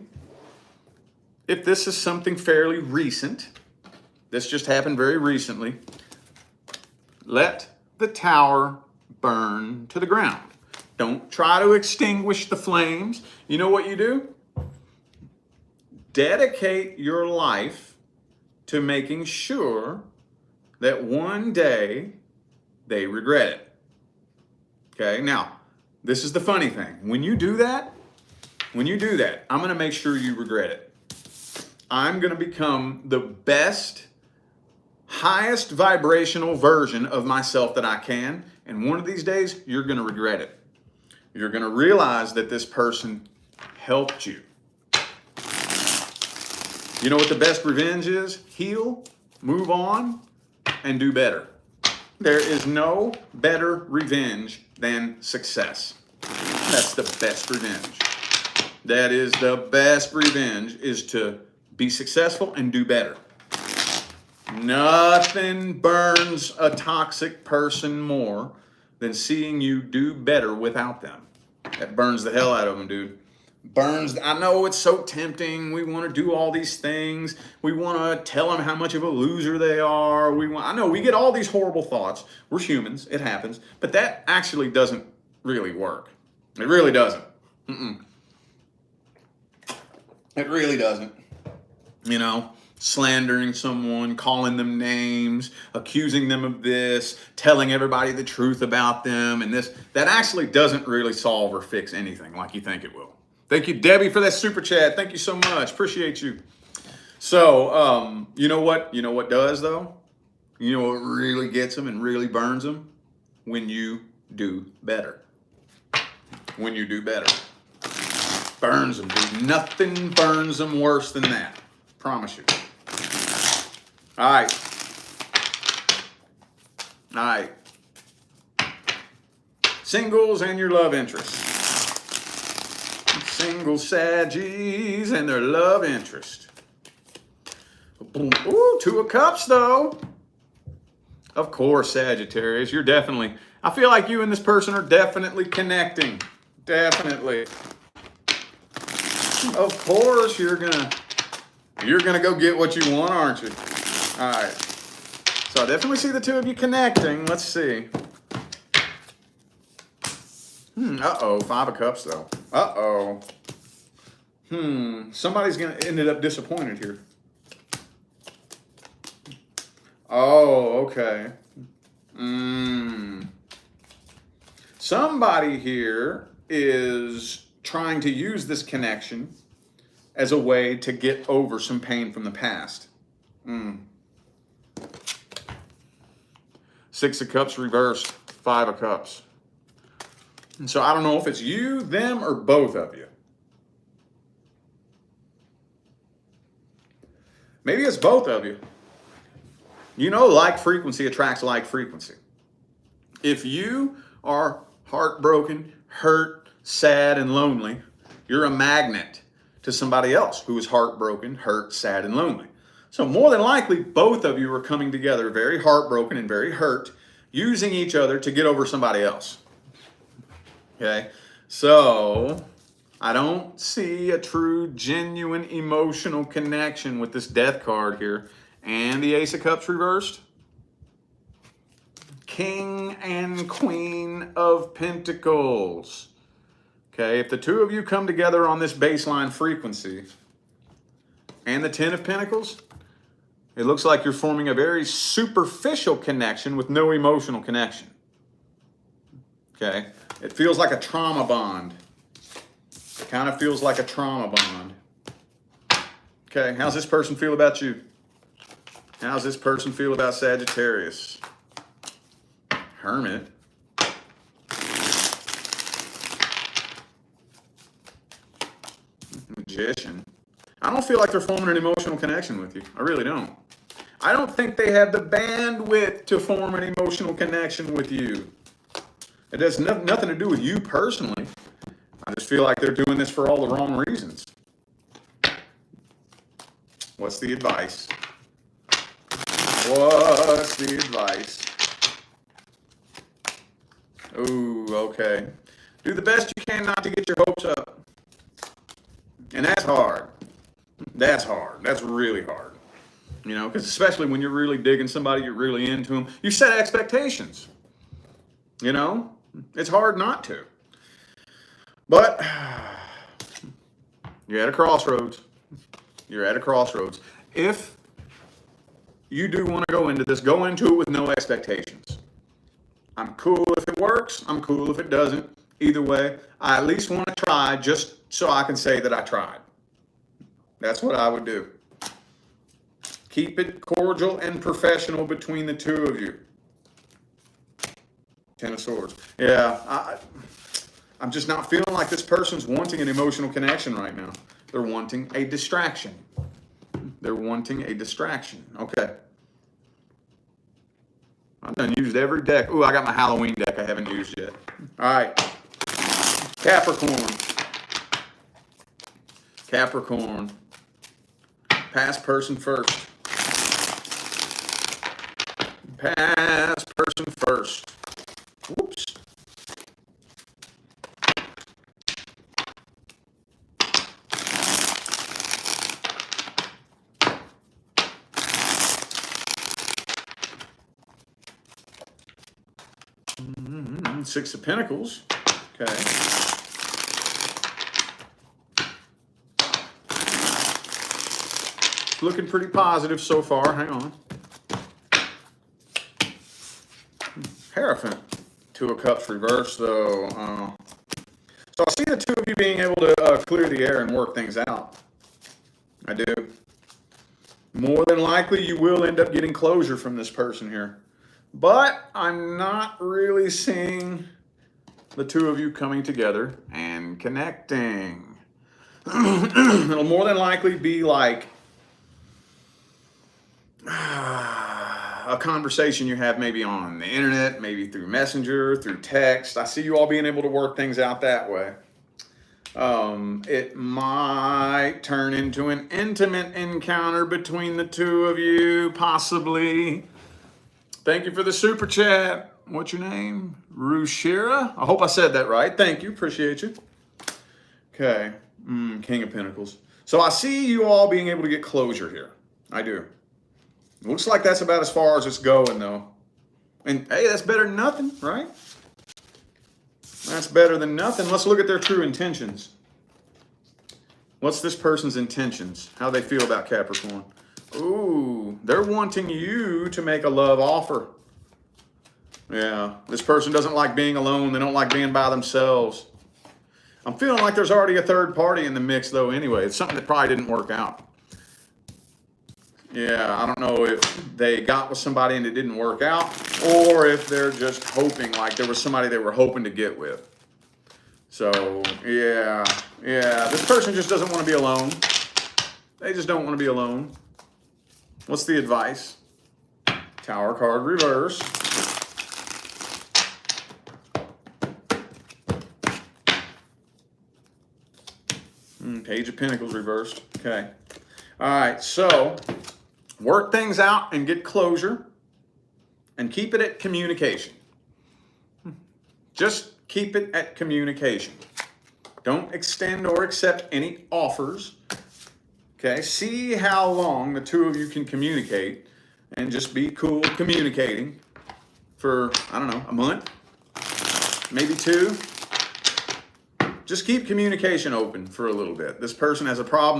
if this is something fairly recent, this just happened very recently, let the tower burn to the ground. Don't try to extinguish the flames. You know what you do? Dedicate your life to making sure that one day they regret it. Okay, now, this is the funny thing. When you do that, I'm going to make sure you regret it. I'm going to become the best, highest vibrational version of myself that I can. And one of these days, you're going to regret it. You're going to realize that this person helped you. You know what the best revenge is? Heal, move on, and do better. There is no better revenge than success. That's the best revenge. That is the best revenge, is to be successful and do better. Nothing burns a toxic person more than seeing you do better without them. That burns the hell out of them, dude. Burns. I know it's so tempting. We want to do all these things. We want to tell them how much of a loser they are. I know we get all these horrible thoughts. We're humans. It happens. But that actually doesn't really work. It really doesn't. It really doesn't. You know, slandering someone, calling them names, accusing them of this, telling everybody the truth about them, and this, that actually doesn't really solve or fix anything like you think it will. Thank you, Debbie, for that super chat. Thank you so much. Appreciate you. So, you know what? You know what does, though? You know what really gets them and really burns them? When you do better. When you do better. Burns them, dude. Nothing burns them worse than that. Promise you. All right. All right. Singles and your love interests. Single Saggies and their love interest. Ooh, Two of Cups, though. Of course, Sagittarius. You're definitely, I feel like you and this person are definitely connecting. Definitely. Of course, you're gonna go get what you want, aren't you? All right. So I definitely see the two of you connecting. Let's see. Uh-oh. Five of Cups, though. Uh-oh. Somebody's gonna ended up disappointed here. Oh, okay. Somebody here is trying to use this connection as a way to get over some pain from the past. Six of Cups reversed, Five of Cups. And so I don't know if it's you, them, or both of you. Maybe it's both of you. You know, like frequency attracts like frequency. If you are heartbroken, hurt, sad, and lonely, you're a magnet to somebody else who is heartbroken, hurt, sad, and lonely. So more than likely, both of you are coming together very heartbroken and very hurt, using each other to get over somebody else. Okay? So I don't see a true, genuine emotional connection with this Death card here. And the Ace of Cups reversed. King and Queen of Pentacles. Okay, if the two of you come together on this baseline frequency and the Ten of Pentacles, it looks like you're forming a very superficial connection with no emotional connection. Okay, it feels like a trauma bond. It kind of feels like a trauma bond. Okay, how's this person feel about you? How's this person feel about Sagittarius? Hermit. Magician. I don't feel like they're forming an emotional connection with you. I really don't. I don't think they have the bandwidth to form an emotional connection with you. It has nothing to do with you personally. I just feel like they're doing this for all the wrong reasons. What's the advice? What's the advice? Ooh, okay. Do the best you can not to get your hopes up. And that's hard. That's hard. That's really hard. You know, because especially when you're really digging somebody, you're really into them, you set expectations. You know, it's hard not to. But you're at a crossroads. You're at a crossroads. If you do want to go into this, go into it with no expectations. I'm cool if it works. I'm cool if it doesn't. Either way, I at least want to try just so I can say that I tried. That's what I would do. Keep it cordial and professional between the two of you. Ten of Swords. Yeah, I'm just not feeling like this person's wanting an emotional connection right now. They're wanting a distraction. They're wanting a distraction. Okay. I've done used every deck. Ooh, I got my Halloween deck I haven't used yet. All right. Capricorn. Capricorn. Past person first. Past person first. Whoops. Six of Pentacles. Okay. looking pretty positive so far. Hang on. Hierophant. Two of Cups reversed, though. So I see the two of you being able to clear the air and work things out. I do. More than likely, you will end up getting closure from this person here. But I'm not really seeing the two of you coming together and connecting. It'll more than likely be like a conversation you have maybe on the internet, maybe through Messenger, through text. I see you all being able to work things out that way. It might turn into an intimate encounter between the two of you, possibly. Thank you for the super chat. What's your name? Rushira? I hope I said that right. Thank you. Appreciate you. Okay. King of Pentacles. So I see you all being able to get closure here. I do. Looks like that's about as far as it's going, though. And, hey, that's better than nothing, right? That's better than nothing. Let's look at their true intentions. What's this person's intentions? How they feel about Capricorn? Ooh, they're wanting you to make a love offer. Yeah, this person doesn't like being alone. They don't like being by themselves. I'm feeling like there's already a third party in the mix, though, anyway. It's something that probably didn't work out. Yeah, I don't know if they got with somebody and it didn't work out, or if they're just hoping, like there was somebody they were hoping to get with. So, yeah, this person just doesn't want to be alone. They just don't want to be alone. What's the advice? Tower card reverse. Page of Pentacles reversed. Okay. All right, so work things out and get closure and keep it at communication. Just keep it at communication. Don't extend or accept any offers. Okay, see how long the two of you can communicate and just be cool communicating for, I don't know, a month, maybe two. Just keep communication open for a little bit. This person has a problem.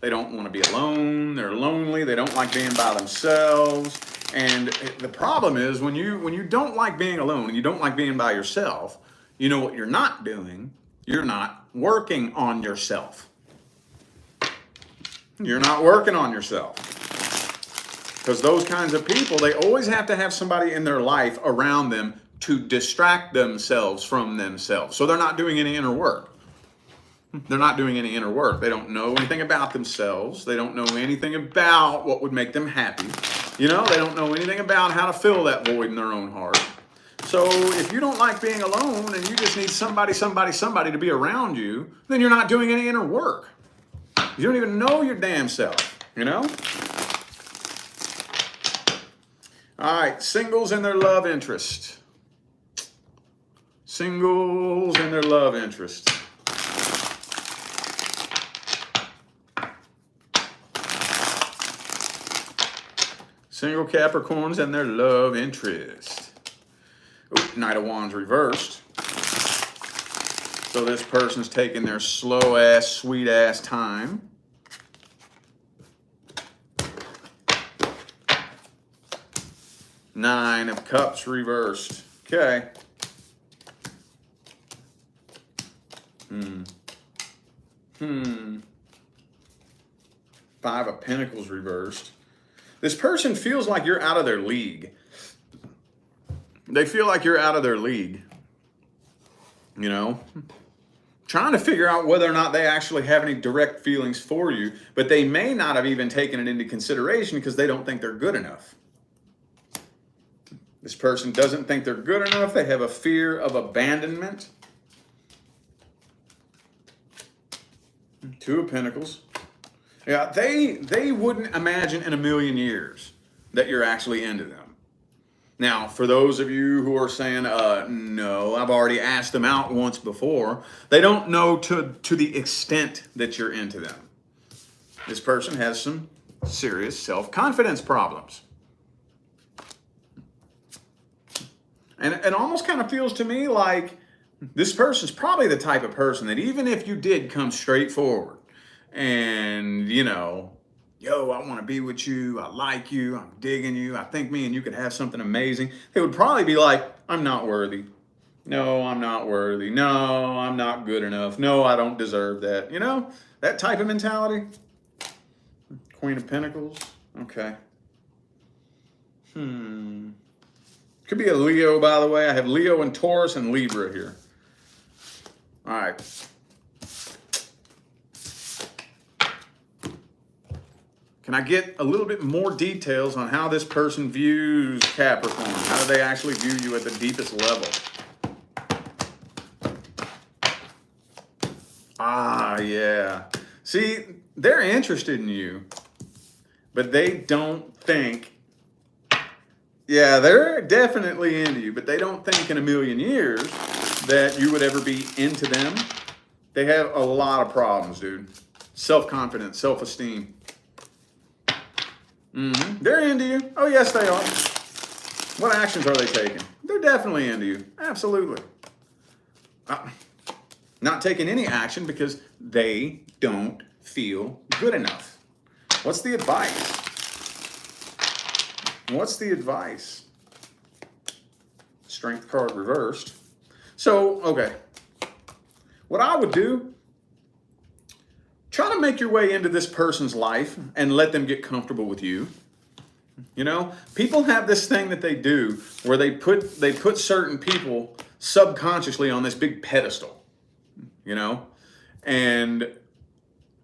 They don't want to be alone. They're lonely. They don't like being by themselves. And the problem is when you don't like being alone and you don't like being by yourself, you know what you're not doing? You're not working on yourself. You're not working on yourself. Because those kinds of people, they always have to have somebody in their life around them to distract themselves from themselves. So they're not doing any inner work. They're not doing any inner work. They don't know anything about themselves. They don't know anything about what would make them happy. You know, they don't know anything about how to fill that void in their own heart. So if you don't like being alone and you just need somebody to be around you, then you're not doing any inner work. You don't even know your damn self, you know? All right, singles and their love interest. Singles and their love interest. Single Capricorns and their love interest. Ooh, Knight of Wands reversed. So this person's taking their slow-ass, sweet-ass time. Nine of Cups reversed. Okay. Five of Pentacles reversed. This person feels like you're out of their league. They feel like you're out of their league. You know? Trying to figure out whether or not they actually have any direct feelings for you, but they may not have even taken it into consideration because they don't think they're good enough. This person doesn't think they're good enough. They have a fear of abandonment. Two of Pentacles. Yeah, they wouldn't imagine in a million years that you're actually into them. Now, for those of you who are saying, no, I've already asked them out once before, they don't know to the extent that you're into them. This person has some serious self-confidence problems. And it almost kind of feels to me like this person's probably the type of person that even if you did come straight forward and, you know, yo, I want to be with you. I like you. I'm digging you. I think me and you could have something amazing. They would probably be like, I'm not worthy. No, I'm not worthy. No, I'm not good enough. No, I don't deserve that. You know, that type of mentality. Queen of Pentacles. Okay. Could be a Leo, by the way. I have Leo and Taurus and Libra here. All right. Can I get a little bit more details on how this person views Capricorn? How do they actually view you at the deepest level? Ah, yeah. See, they're interested in you, but they don't think, yeah, they're definitely into you, but they don't think in a million years that you would ever be into them. They have a lot of problems, dude. Self-confidence, self-esteem. They're into you. Oh, yes, they are. What actions are they taking? They're definitely into you. Absolutely. Not taking any action because they don't feel good enough. What's the advice? What's the advice? Strength card reversed. So, okay. What I would do, try to make your way into this person's life and let them get comfortable with you. You know, people have this thing that they do where they put certain people subconsciously on this big pedestal, you know, and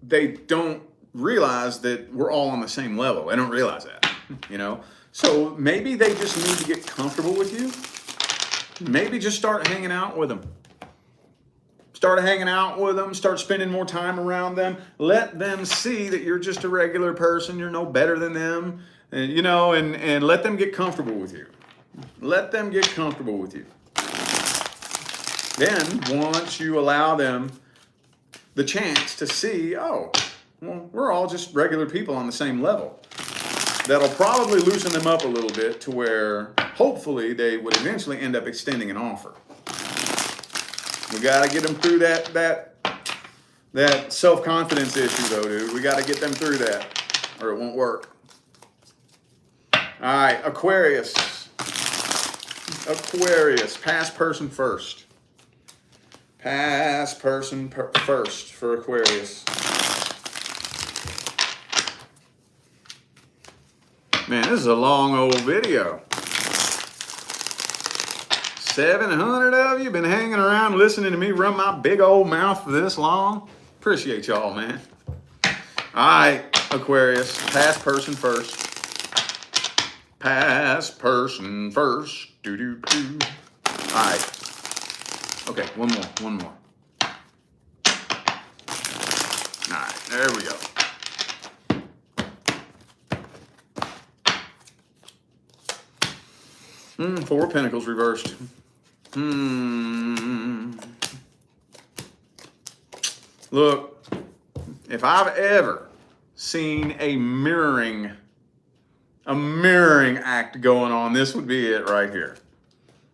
they don't realize that we're all on the same level. They don't realize that, you know. So maybe they just need to get comfortable with you. Maybe just start hanging out with them. Start hanging out with them, start spending more time around them. Let them see that you're just a regular person, you're no better than them, and, you know, and let them get comfortable with you. Let them get comfortable with you. Then, once you allow them the chance to see, oh, well, we're all just regular people on the same level, that'll probably loosen them up a little bit to where, hopefully, they would eventually end up extending an offer. We got to get them through that self-confidence issue, though, dude. We got to get them through that, or it won't work. All right, Aquarius. Aquarius, past person first. Past person first for Aquarius. Man, this is a long old video. 700 of you been hanging around listening to me run my big old mouth for this long. Appreciate y'all, man. All right, Aquarius, past person first. Past person first. Do-do-do. All right. Okay, one more. All right, there we go. Four of Pentacles reversed. Look, if I've ever seen a mirroring act going on, this would be it right here.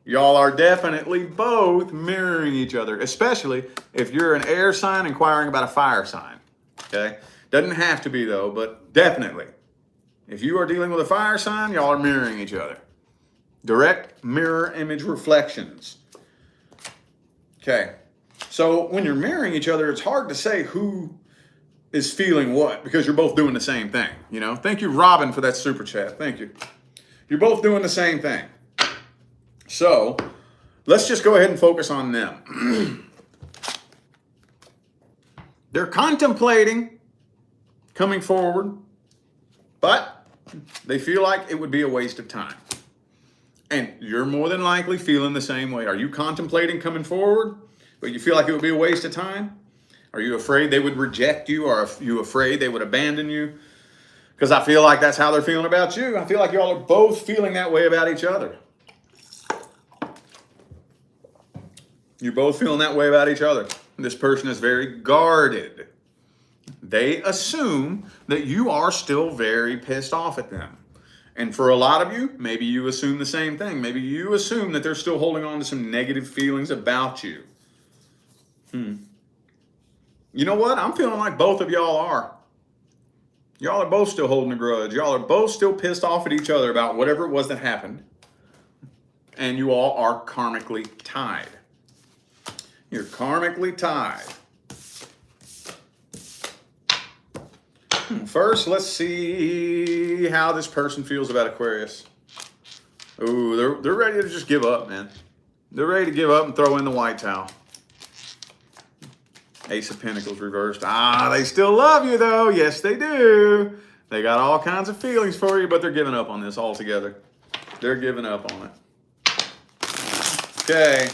Y'all are definitely both mirroring each other, especially if you're an air sign inquiring about a fire sign. Okay? Doesn't have to be though, but definitely. If you are dealing with a fire sign, y'all are mirroring each other. Direct mirror image reflections. Okay. So when you're mirroring each other, it's hard to say who is feeling what because you're both doing the same thing, you know? Thank you, Robin, for that super chat. Thank you. You're both doing the same thing. So let's just go ahead and focus on them. They're contemplating coming forward, but they feel like it would be a waste of time. And you're more than likely feeling the same way. Are you contemplating coming forward, but you feel like it would be a waste of time? Are you afraid they would reject you? Or are you afraid they would abandon you? Because I feel like that's how they're feeling about you. I feel like y'all are both feeling that way about each other. You're both feeling that way about each other. This person is very guarded. They assume that you are still very pissed off at them. And for a lot of you, maybe you assume the same thing. Maybe you assume that they're still holding on to some negative feelings about you. You know what? I'm feeling like both of y'all are. Y'all are both still holding a grudge. Y'all are both still pissed off at each other about whatever it was that happened. And you all are karmically tied. You're karmically tied. First, let's see how this person feels about Aquarius. Ooh, they're ready to just give up, man. They're ready to give up and throw in the white towel. Ace of Pentacles reversed. They still love you, though. Yes, they do. They got all kinds of feelings for you, but they're giving up on this altogether. They're giving up on it. Okay.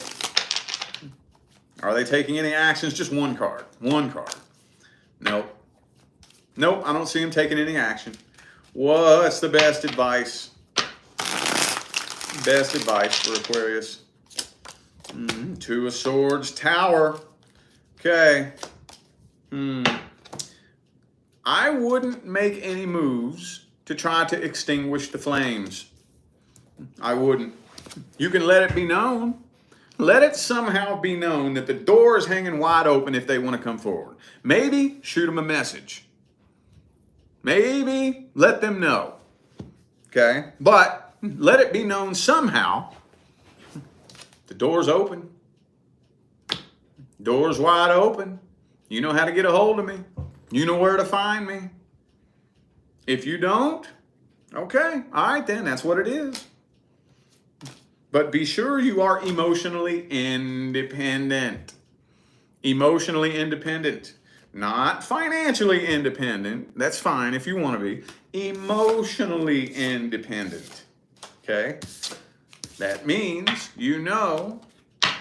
Are they taking any actions? Just one card. One card. Nope. Nope, I don't see him taking any action. What's the best advice? Best advice for Aquarius. Two of Swords, Tower. Okay. I wouldn't make any moves to try to extinguish the flames. I wouldn't. You can let it be known. Let it somehow be known that the door is hanging wide open if they want to come forward. Maybe shoot them a message. Maybe let them know. Okay? But let it be known somehow. The door's open. Door's wide open. You know how to get a hold of me. You know where to find me. If you don't, okay, all right then, that's what it is. But be sure you are emotionally independent. Emotionally independent. Not financially independent. That's fine if you want to be. Emotionally independent. Okay? That means you know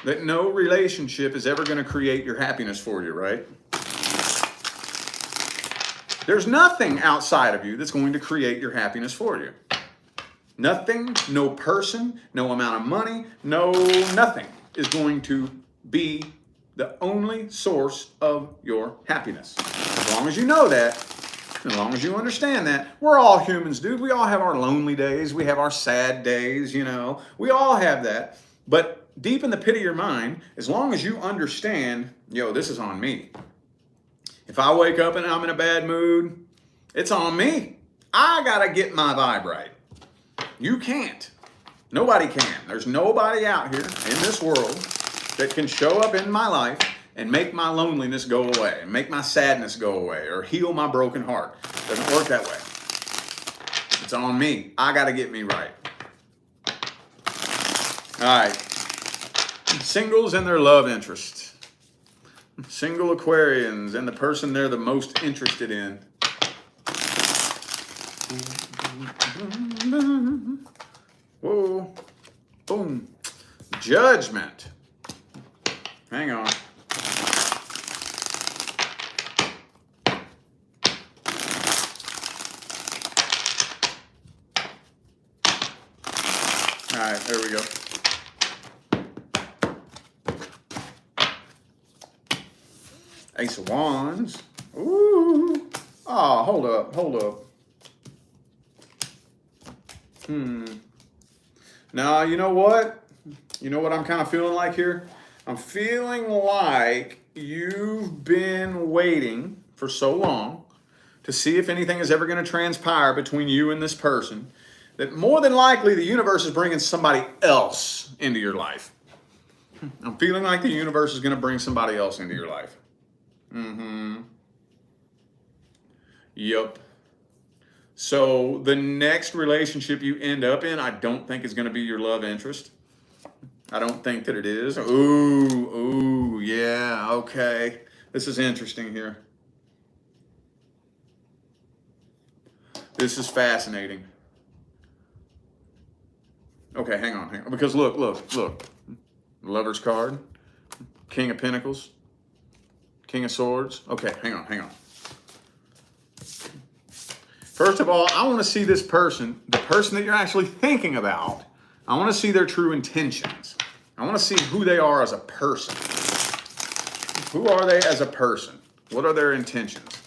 that no relationship is ever going to create your happiness for you, right? There's nothing outside of you that's going to create your happiness for you. Nothing, no person, no amount of money, no nothing is going to be the only source of your happiness. As long as you know that, as long as you understand that, we're all humans, dude. We all have our lonely days. We have our sad days, you know. We all have that. But deep in the pit of your mind, as long as you understand, yo, this is on me. If I wake up and I'm in a bad mood, it's on me. I gotta get my vibe right. You can't. Nobody can. There's nobody out here in this world that can show up in my life and make my loneliness go away, and make my sadness go away, or heal my broken heart. It doesn't work that way. It's on me. I gotta get me right. All right. Singles and their love interests. Single Aquarians and the person they're the most interested in. Whoa. Boom. Judgment. Hang on. All right, there we go. Ace of Wands. Ooh. Oh, hold up. Now, you know what? You know what I'm kind of feeling like here? I'm feeling like you've been waiting for so long to see if anything is ever going to transpire between you and this person, that more than likely the universe is bringing somebody else into your life. I'm feeling like the universe is going to bring somebody else into your life. Yep. So the next relationship you end up in, I don't think is going to be your love interest. I don't think that it is. Ooh, yeah, okay. This is interesting here. This is fascinating. Okay, hang on. Because look. Lover's card, King of Pentacles, King of Swords. Okay, hang on. First of all, I want to see this person, the person that you're actually thinking about. I want to see their true intentions. I want to see who they are as a person. Who are they as a person? What are their intentions?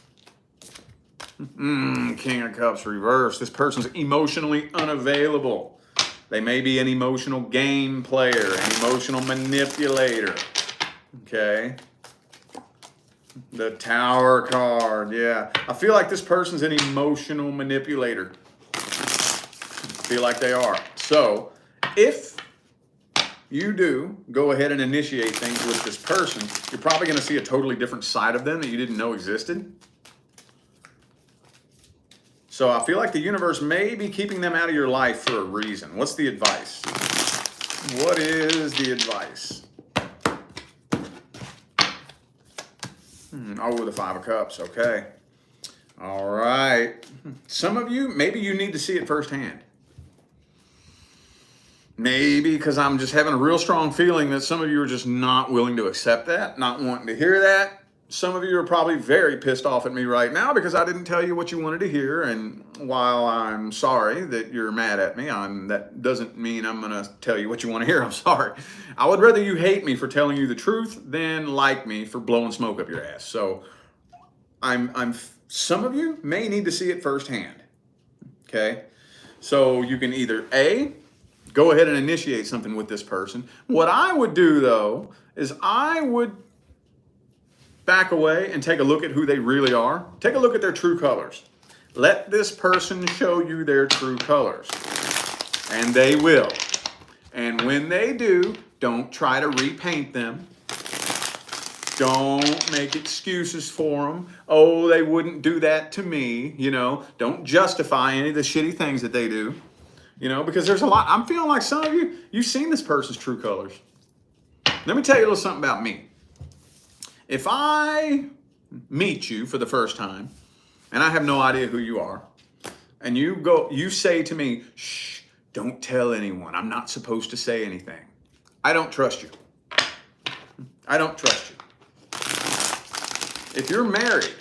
King of Cups reversed. This person's emotionally unavailable. They may be an emotional game player, an emotional manipulator. Okay? The Tower card, yeah. I feel like this person's an emotional manipulator. I feel like they are. So, if you do go ahead and initiate things with this person, you're probably going to see a totally different side of them that you didn't know existed. So I feel like the universe may be keeping them out of your life for a reason. What's the advice? What is the advice? Oh, the Five of Cups. Okay. All right. Some of you, maybe you need to see it firsthand. Maybe because I'm just having a real strong feeling that some of you are just not willing to accept that, not wanting to hear that. Some of you are probably very pissed off at me right now because I didn't tell you what you wanted to hear. And while I'm sorry that you're mad at me, that doesn't mean I'm going to tell you what you want to hear. I'm sorry. I would rather you hate me for telling you the truth than like me for blowing smoke up your ass. So some of you may need to see it firsthand. Okay. So you can either A, go ahead and initiate something with this person. What I would do though, is I would back away and take a look at who they really are. Take a look at their true colors. Let this person show you their true colors. And they will. And when they do, don't try to repaint them. Don't make excuses for them. Oh, they wouldn't do that to me. You know, don't justify any of the shitty things that they do. You know, because there's a lot. I'm feeling like some of you, you've seen this person's true colors. Let me tell you a little something about me. If I meet you for the first time and I have no idea who you are, and you say to me, shh, don't tell anyone. I'm not supposed to say anything. I don't trust you. I don't trust you. If you're married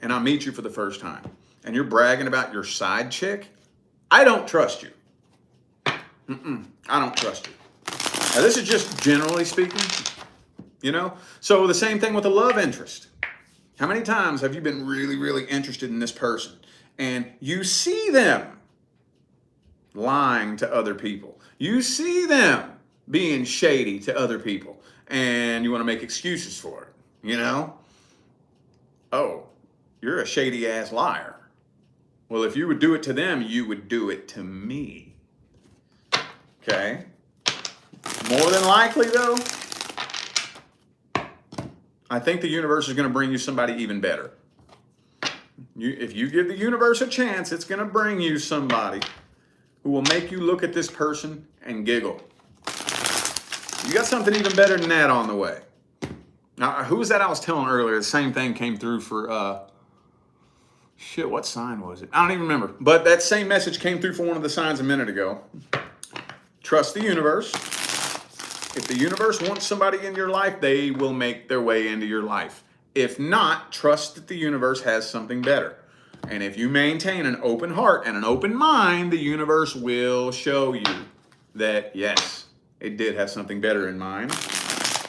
and I meet you for the first time and you're bragging about your side chick, I don't trust you. I don't trust you. Now, this is just generally speaking. You know, so the same thing with a love interest. How many times have you been really, really interested in this person and you see them lying to other people? You see them being shady to other people and you want to make excuses for it, you know? Oh, you're a shady ass liar. Well, if you would do it to them, you would do it to me. Okay? More than likely though, I think the universe is going to bring you somebody even better. If you give the universe a chance, it's going to bring you somebody who will make you look at this person and giggle. You got something even better than that on the way. Now, who was that I was telling earlier? The same thing came through for, what sign was it? I don't even remember. But that same message came through for one of the signs a minute ago. Trust the universe. If the universe wants somebody in your life, they will make their way into your life. If not, trust that the universe has something better. And if you maintain an open heart and an open mind, the universe will show you that, yes, it did have something better in mind.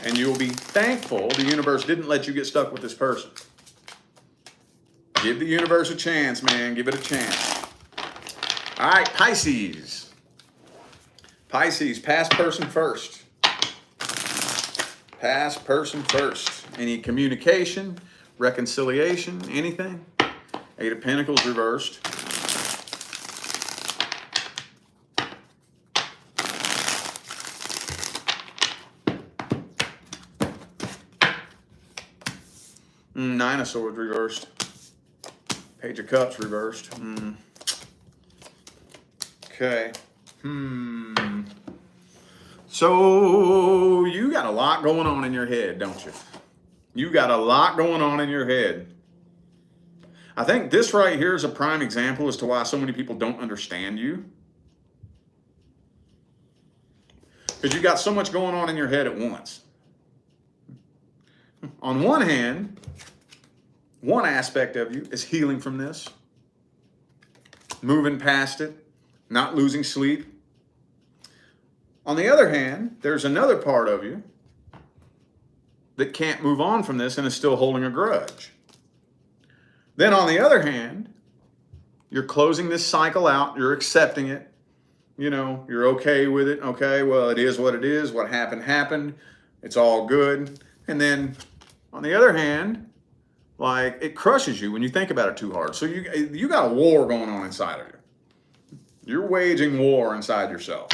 And you'll be thankful the universe didn't let you get stuck with this person. Give the universe a chance, man. Give it a chance. All right, Pisces. Pisces, past person first. Past person first. Any communication, reconciliation, anything? Eight of Pentacles reversed. Nine of Swords reversed. Page of Cups reversed. Okay. So you got a lot going on in your head, don't you? You got a lot going on in your head. I think this right here is a prime example as to why so many people don't understand you. Because you got so much going on in your head at once. On one hand, one aspect of you is healing from this, moving past it, not losing sleep. On the other hand, there's another part of you that can't move on from this and is still holding a grudge. Then on the other hand, you're closing this cycle out, you're accepting it, you know, you're okay with it. Okay, well, it is what it is. What happened, happened. It's all good. And then On the other hand, like, it crushes you when you think about it too hard. So you got a war going on inside of you. You're waging war inside yourself.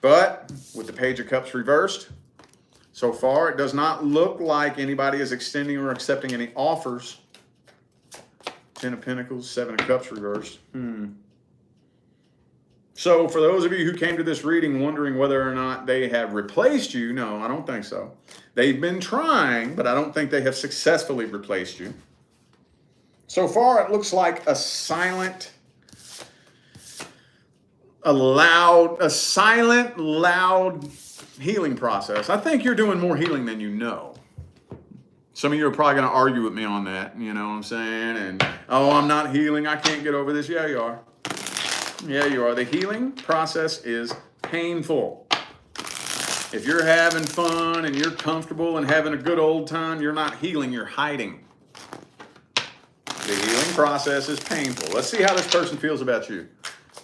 But with the Page of Cups reversed, so far it does not look like anybody is extending or accepting any offers. 10 of Pentacles, 7 of Cups reversed. So for those of you who came to this reading wondering whether or not they have replaced you, no, I don't think so. They've been trying, but I don't think they have successfully replaced you. So far, it looks like a silent, loud healing process. I think you're doing more healing than you know. Some of you are probably going to argue with me on that, you know what I'm saying? And, oh, I'm not healing, I can't get over this. Yeah, you are. Yeah, you are. The healing process is painful. If you're having fun and you're comfortable and having a good old time, you're not healing, you're hiding. The healing process is painful. Let's see how this person feels about you.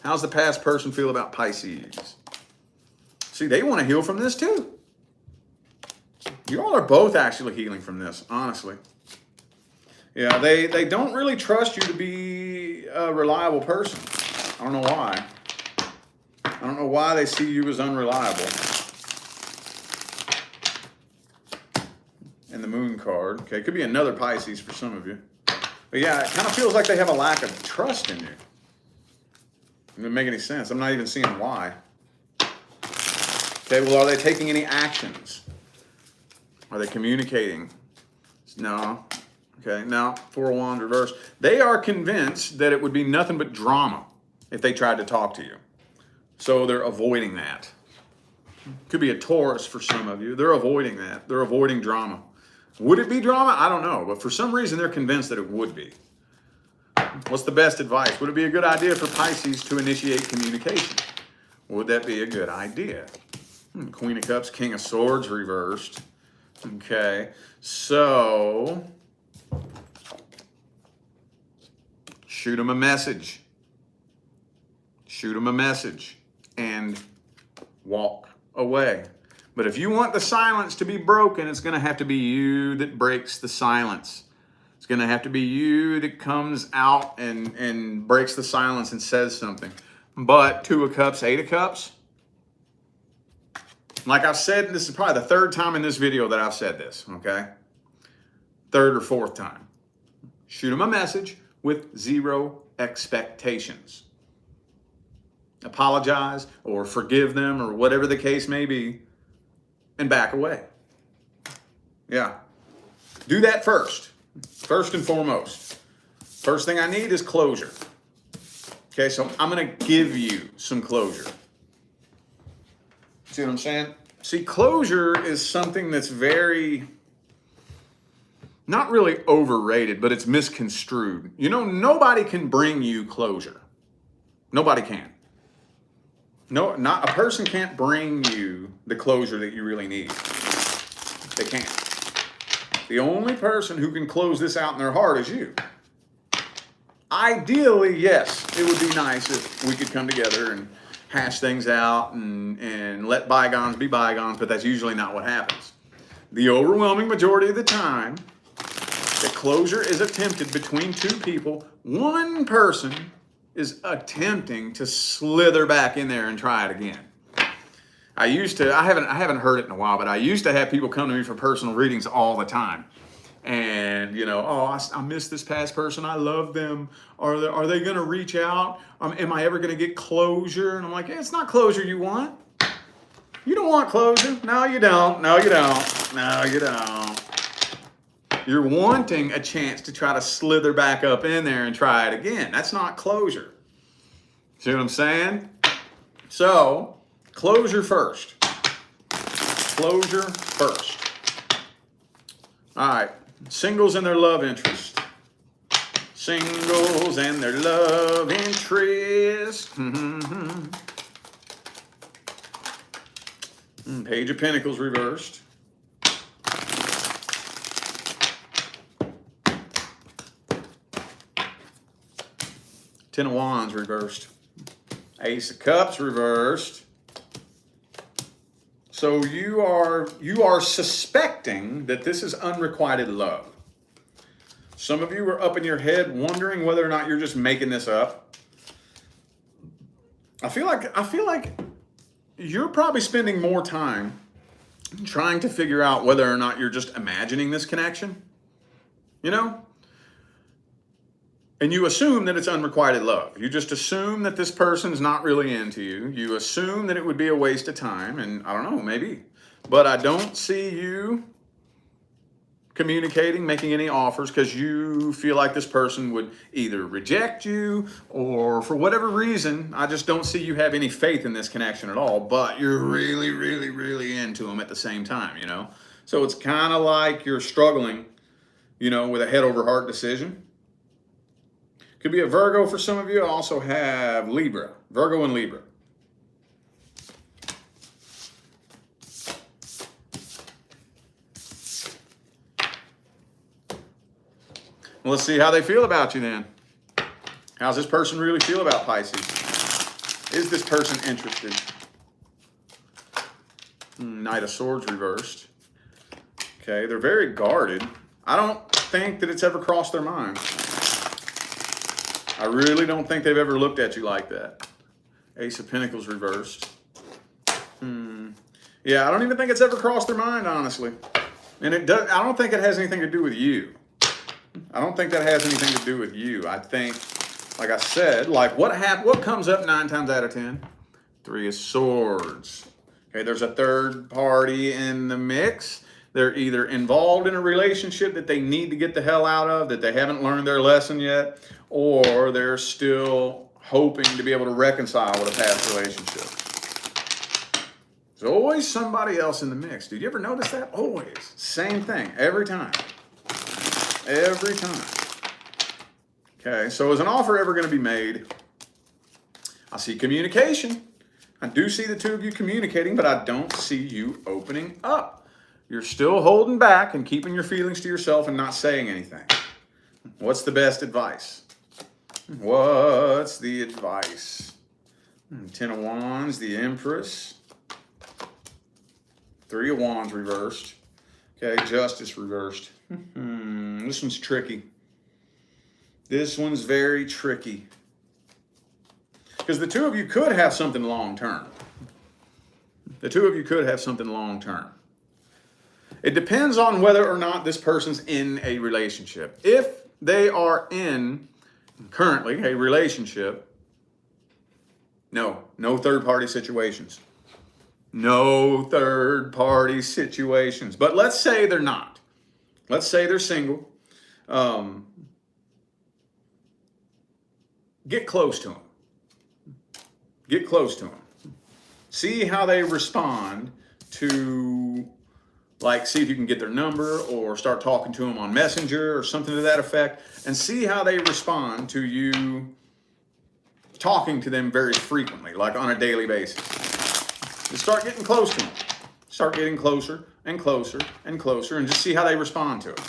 How's the past person feel about Pisces? See, they want to heal from this too. You all are both actually healing from this, honestly. Yeah, they don't really trust you to be a reliable person. I don't know why. I don't know why they see you as unreliable. And the Moon card. Okay, could be another Pisces for some of you. But yeah, it kind of feels like they have a lack of trust in you. It doesn't make any sense. I'm not even seeing why. Okay, well, are they taking any actions? Are they communicating? No. Okay, now, 4 of Wands reversed. They are convinced that it would be nothing but drama if they tried to talk to you. So they're avoiding that. Could be a Taurus for some of you. They're avoiding that. They're avoiding drama. Would it be drama? I don't know. But for some reason, they're convinced that it would be. What's the best advice? Would it be a good idea for Pisces to initiate communication? Would that be a good idea? Queen of Cups, King of Swords reversed. Okay, so shoot them a message. Shoot them a message and walk away. But if you want the silence to be broken, it's going to have to be you that breaks the silence. It's going to have to be you that comes out and breaks the silence and says something. But 2 of Cups, 8 of Cups, like I've said, this is probably the 3rd time in this video that I've said this, okay? 3rd or 4th time. Shoot them a message with 0 expectations. Apologize or forgive them or whatever the case may be and back away. Yeah. Do that first. First and foremost. First thing I need is closure. Okay, so I'm going to give you some closure. See what I'm saying? See, closure is something that's very, not really overrated, but it's misconstrued. You know, nobody can bring you closure. Nobody can. No, not a person can't bring you the closure that you really need. They can't. The only person who can close this out in their heart is you. Ideally, yes, it would be nice if we could come together and hash things out and let bygones be bygones, but that's usually not what happens. The overwhelming majority of the time, the closure is attempted between 2 people. One person is attempting to slither back in there and try it again. I haven't heard it in a while, but I used to have people come to me for personal readings all the time. And, you know, oh, I miss this past person. I love them. Are they going to reach out? Am I ever going to get closure? And I'm like, hey, it's not closure you want. You don't want closure. No, you don't. No, you don't. No, you don't. You're wanting a chance to try to slither back up in there and try it again. That's not closure. See what I'm saying? So, closure first. Closure first. All right. Singles and their love interest. Singles and their love interest. Page of Pentacles reversed. Ten of Wands reversed. Ace of Cups reversed. So you are suspecting that this is unrequited love. Some of you are up in your head wondering whether or not you're just making this up. I feel like you're probably spending more time trying to figure out whether or not you're just imagining this connection, you know? And you assume that it's unrequited love. You just assume that this person's not really into you. You assume that it would be a waste of time, and I don't know, maybe. But I don't see you communicating, making any offers, because you feel like this person would either reject you or for whatever reason. I just don't see you have any faith in this connection at all, but you're really, really, really into them at the same time, you know? So it's kind of like you're struggling, you know, with a head over heart decision. Could be a Virgo for some of you. I also have Libra, Virgo and Libra. Well, let's see how they feel about you then. How's this person really feel about Pisces? Is this person interested? Knight of Swords reversed. Okay, they're very guarded. I don't think that it's ever crossed their mind. I really don't think they've ever looked at you like that. Ace of Pentacles reversed. Yeah, I don't even think it's ever crossed their mind, honestly. And it does. I don't think it has anything to do with you. I don't think that has anything to do with you. I think, like I said, like what comes up 9 times out of 10? 3 of Swords. Okay, there's a third party in the mix. They're either involved in a relationship that they need to get the hell out of, that they haven't learned their lesson yet, or they're still hoping to be able to reconcile with a past relationship. There's always somebody else in the mix. Did you ever notice that? Always. Same thing. Every time. Every time. Okay, so is an offer ever going to be made? I see communication. I do see the two of you communicating, but I don't see you opening up. You're still holding back and keeping your feelings to yourself and not saying anything. What's the best advice? What's the advice? 10 of Wands, the Empress. 3 of Wands reversed. Okay, Justice reversed. This one's tricky. This one's very tricky. Because the two of you could have something long-term. The two of you could have something long-term. It depends on whether or not this person's in a relationship. If they are in, currently, a relationship, no third-party situations. No third-party situations. But let's say they're not. Let's say they're single. Get close to them. Get close to them. See how they respond to, like, see if you can get their number or start talking to them on Messenger or something to that effect, and see how they respond to you talking to them very frequently, like on a daily basis. And start getting close to them. Start getting closer and closer and closer, and just see how they respond to it.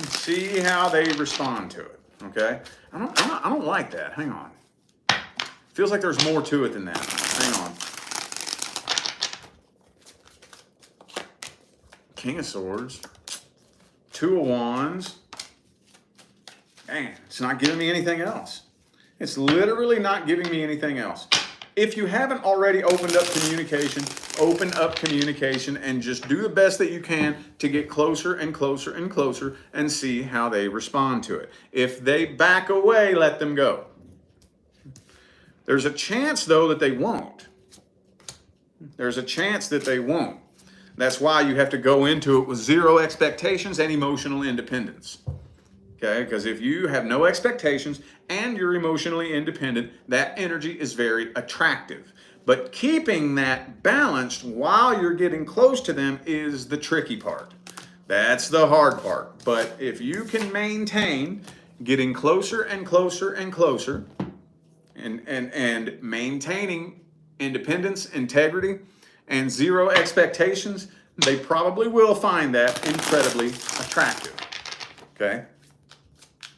See how they respond to it. Okay? I don't like that. Hang on. Feels like there's more to it than that. Hang on. King of Swords. 2 of Wands. Man, it's not giving me anything else. It's literally not giving me anything else. If you haven't already opened up communication, open up communication and just do the best that you can to get closer and closer and closer and see how they respond to it. If they back away, let them go. There's a chance, though, that they won't. There's a chance that they won't. That's why you have to go into it with 0 expectations and emotional independence. Okay? Because if you have no expectations and you're emotionally independent, that energy is very attractive. But keeping that balanced while you're getting close to them is the tricky part. That's the hard part. But if you can maintain getting closer and closer and closer, and maintaining independence, integrity, and 0 expectations, they probably will find that incredibly attractive. Okay?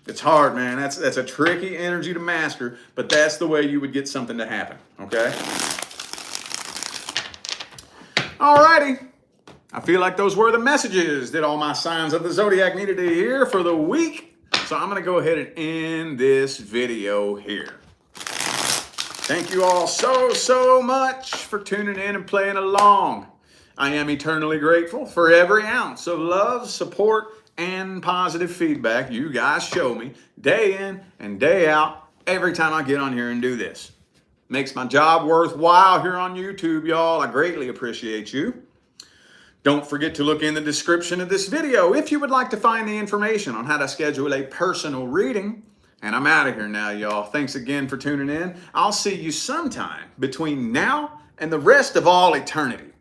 It's hard, man. That's a tricky energy to master, but that's the way you would get something to happen. Okay? Alrighty. I feel like those were the messages that all my signs of the zodiac needed to hear for the week. So I'm going to go ahead and end this video here. Thank you all so much for tuning in and playing along. I am eternally grateful for every ounce of love, support, and positive feedback you guys show me day in and day out every time I get on here and do this. Makes my job worthwhile here on YouTube, y'all. I greatly appreciate you. Don't forget to look in the description of this video if you would like to find the information on how to schedule a personal reading. And I'm out of here now, y'all. Thanks again for tuning in. I'll see you sometime between now and the rest of all eternity.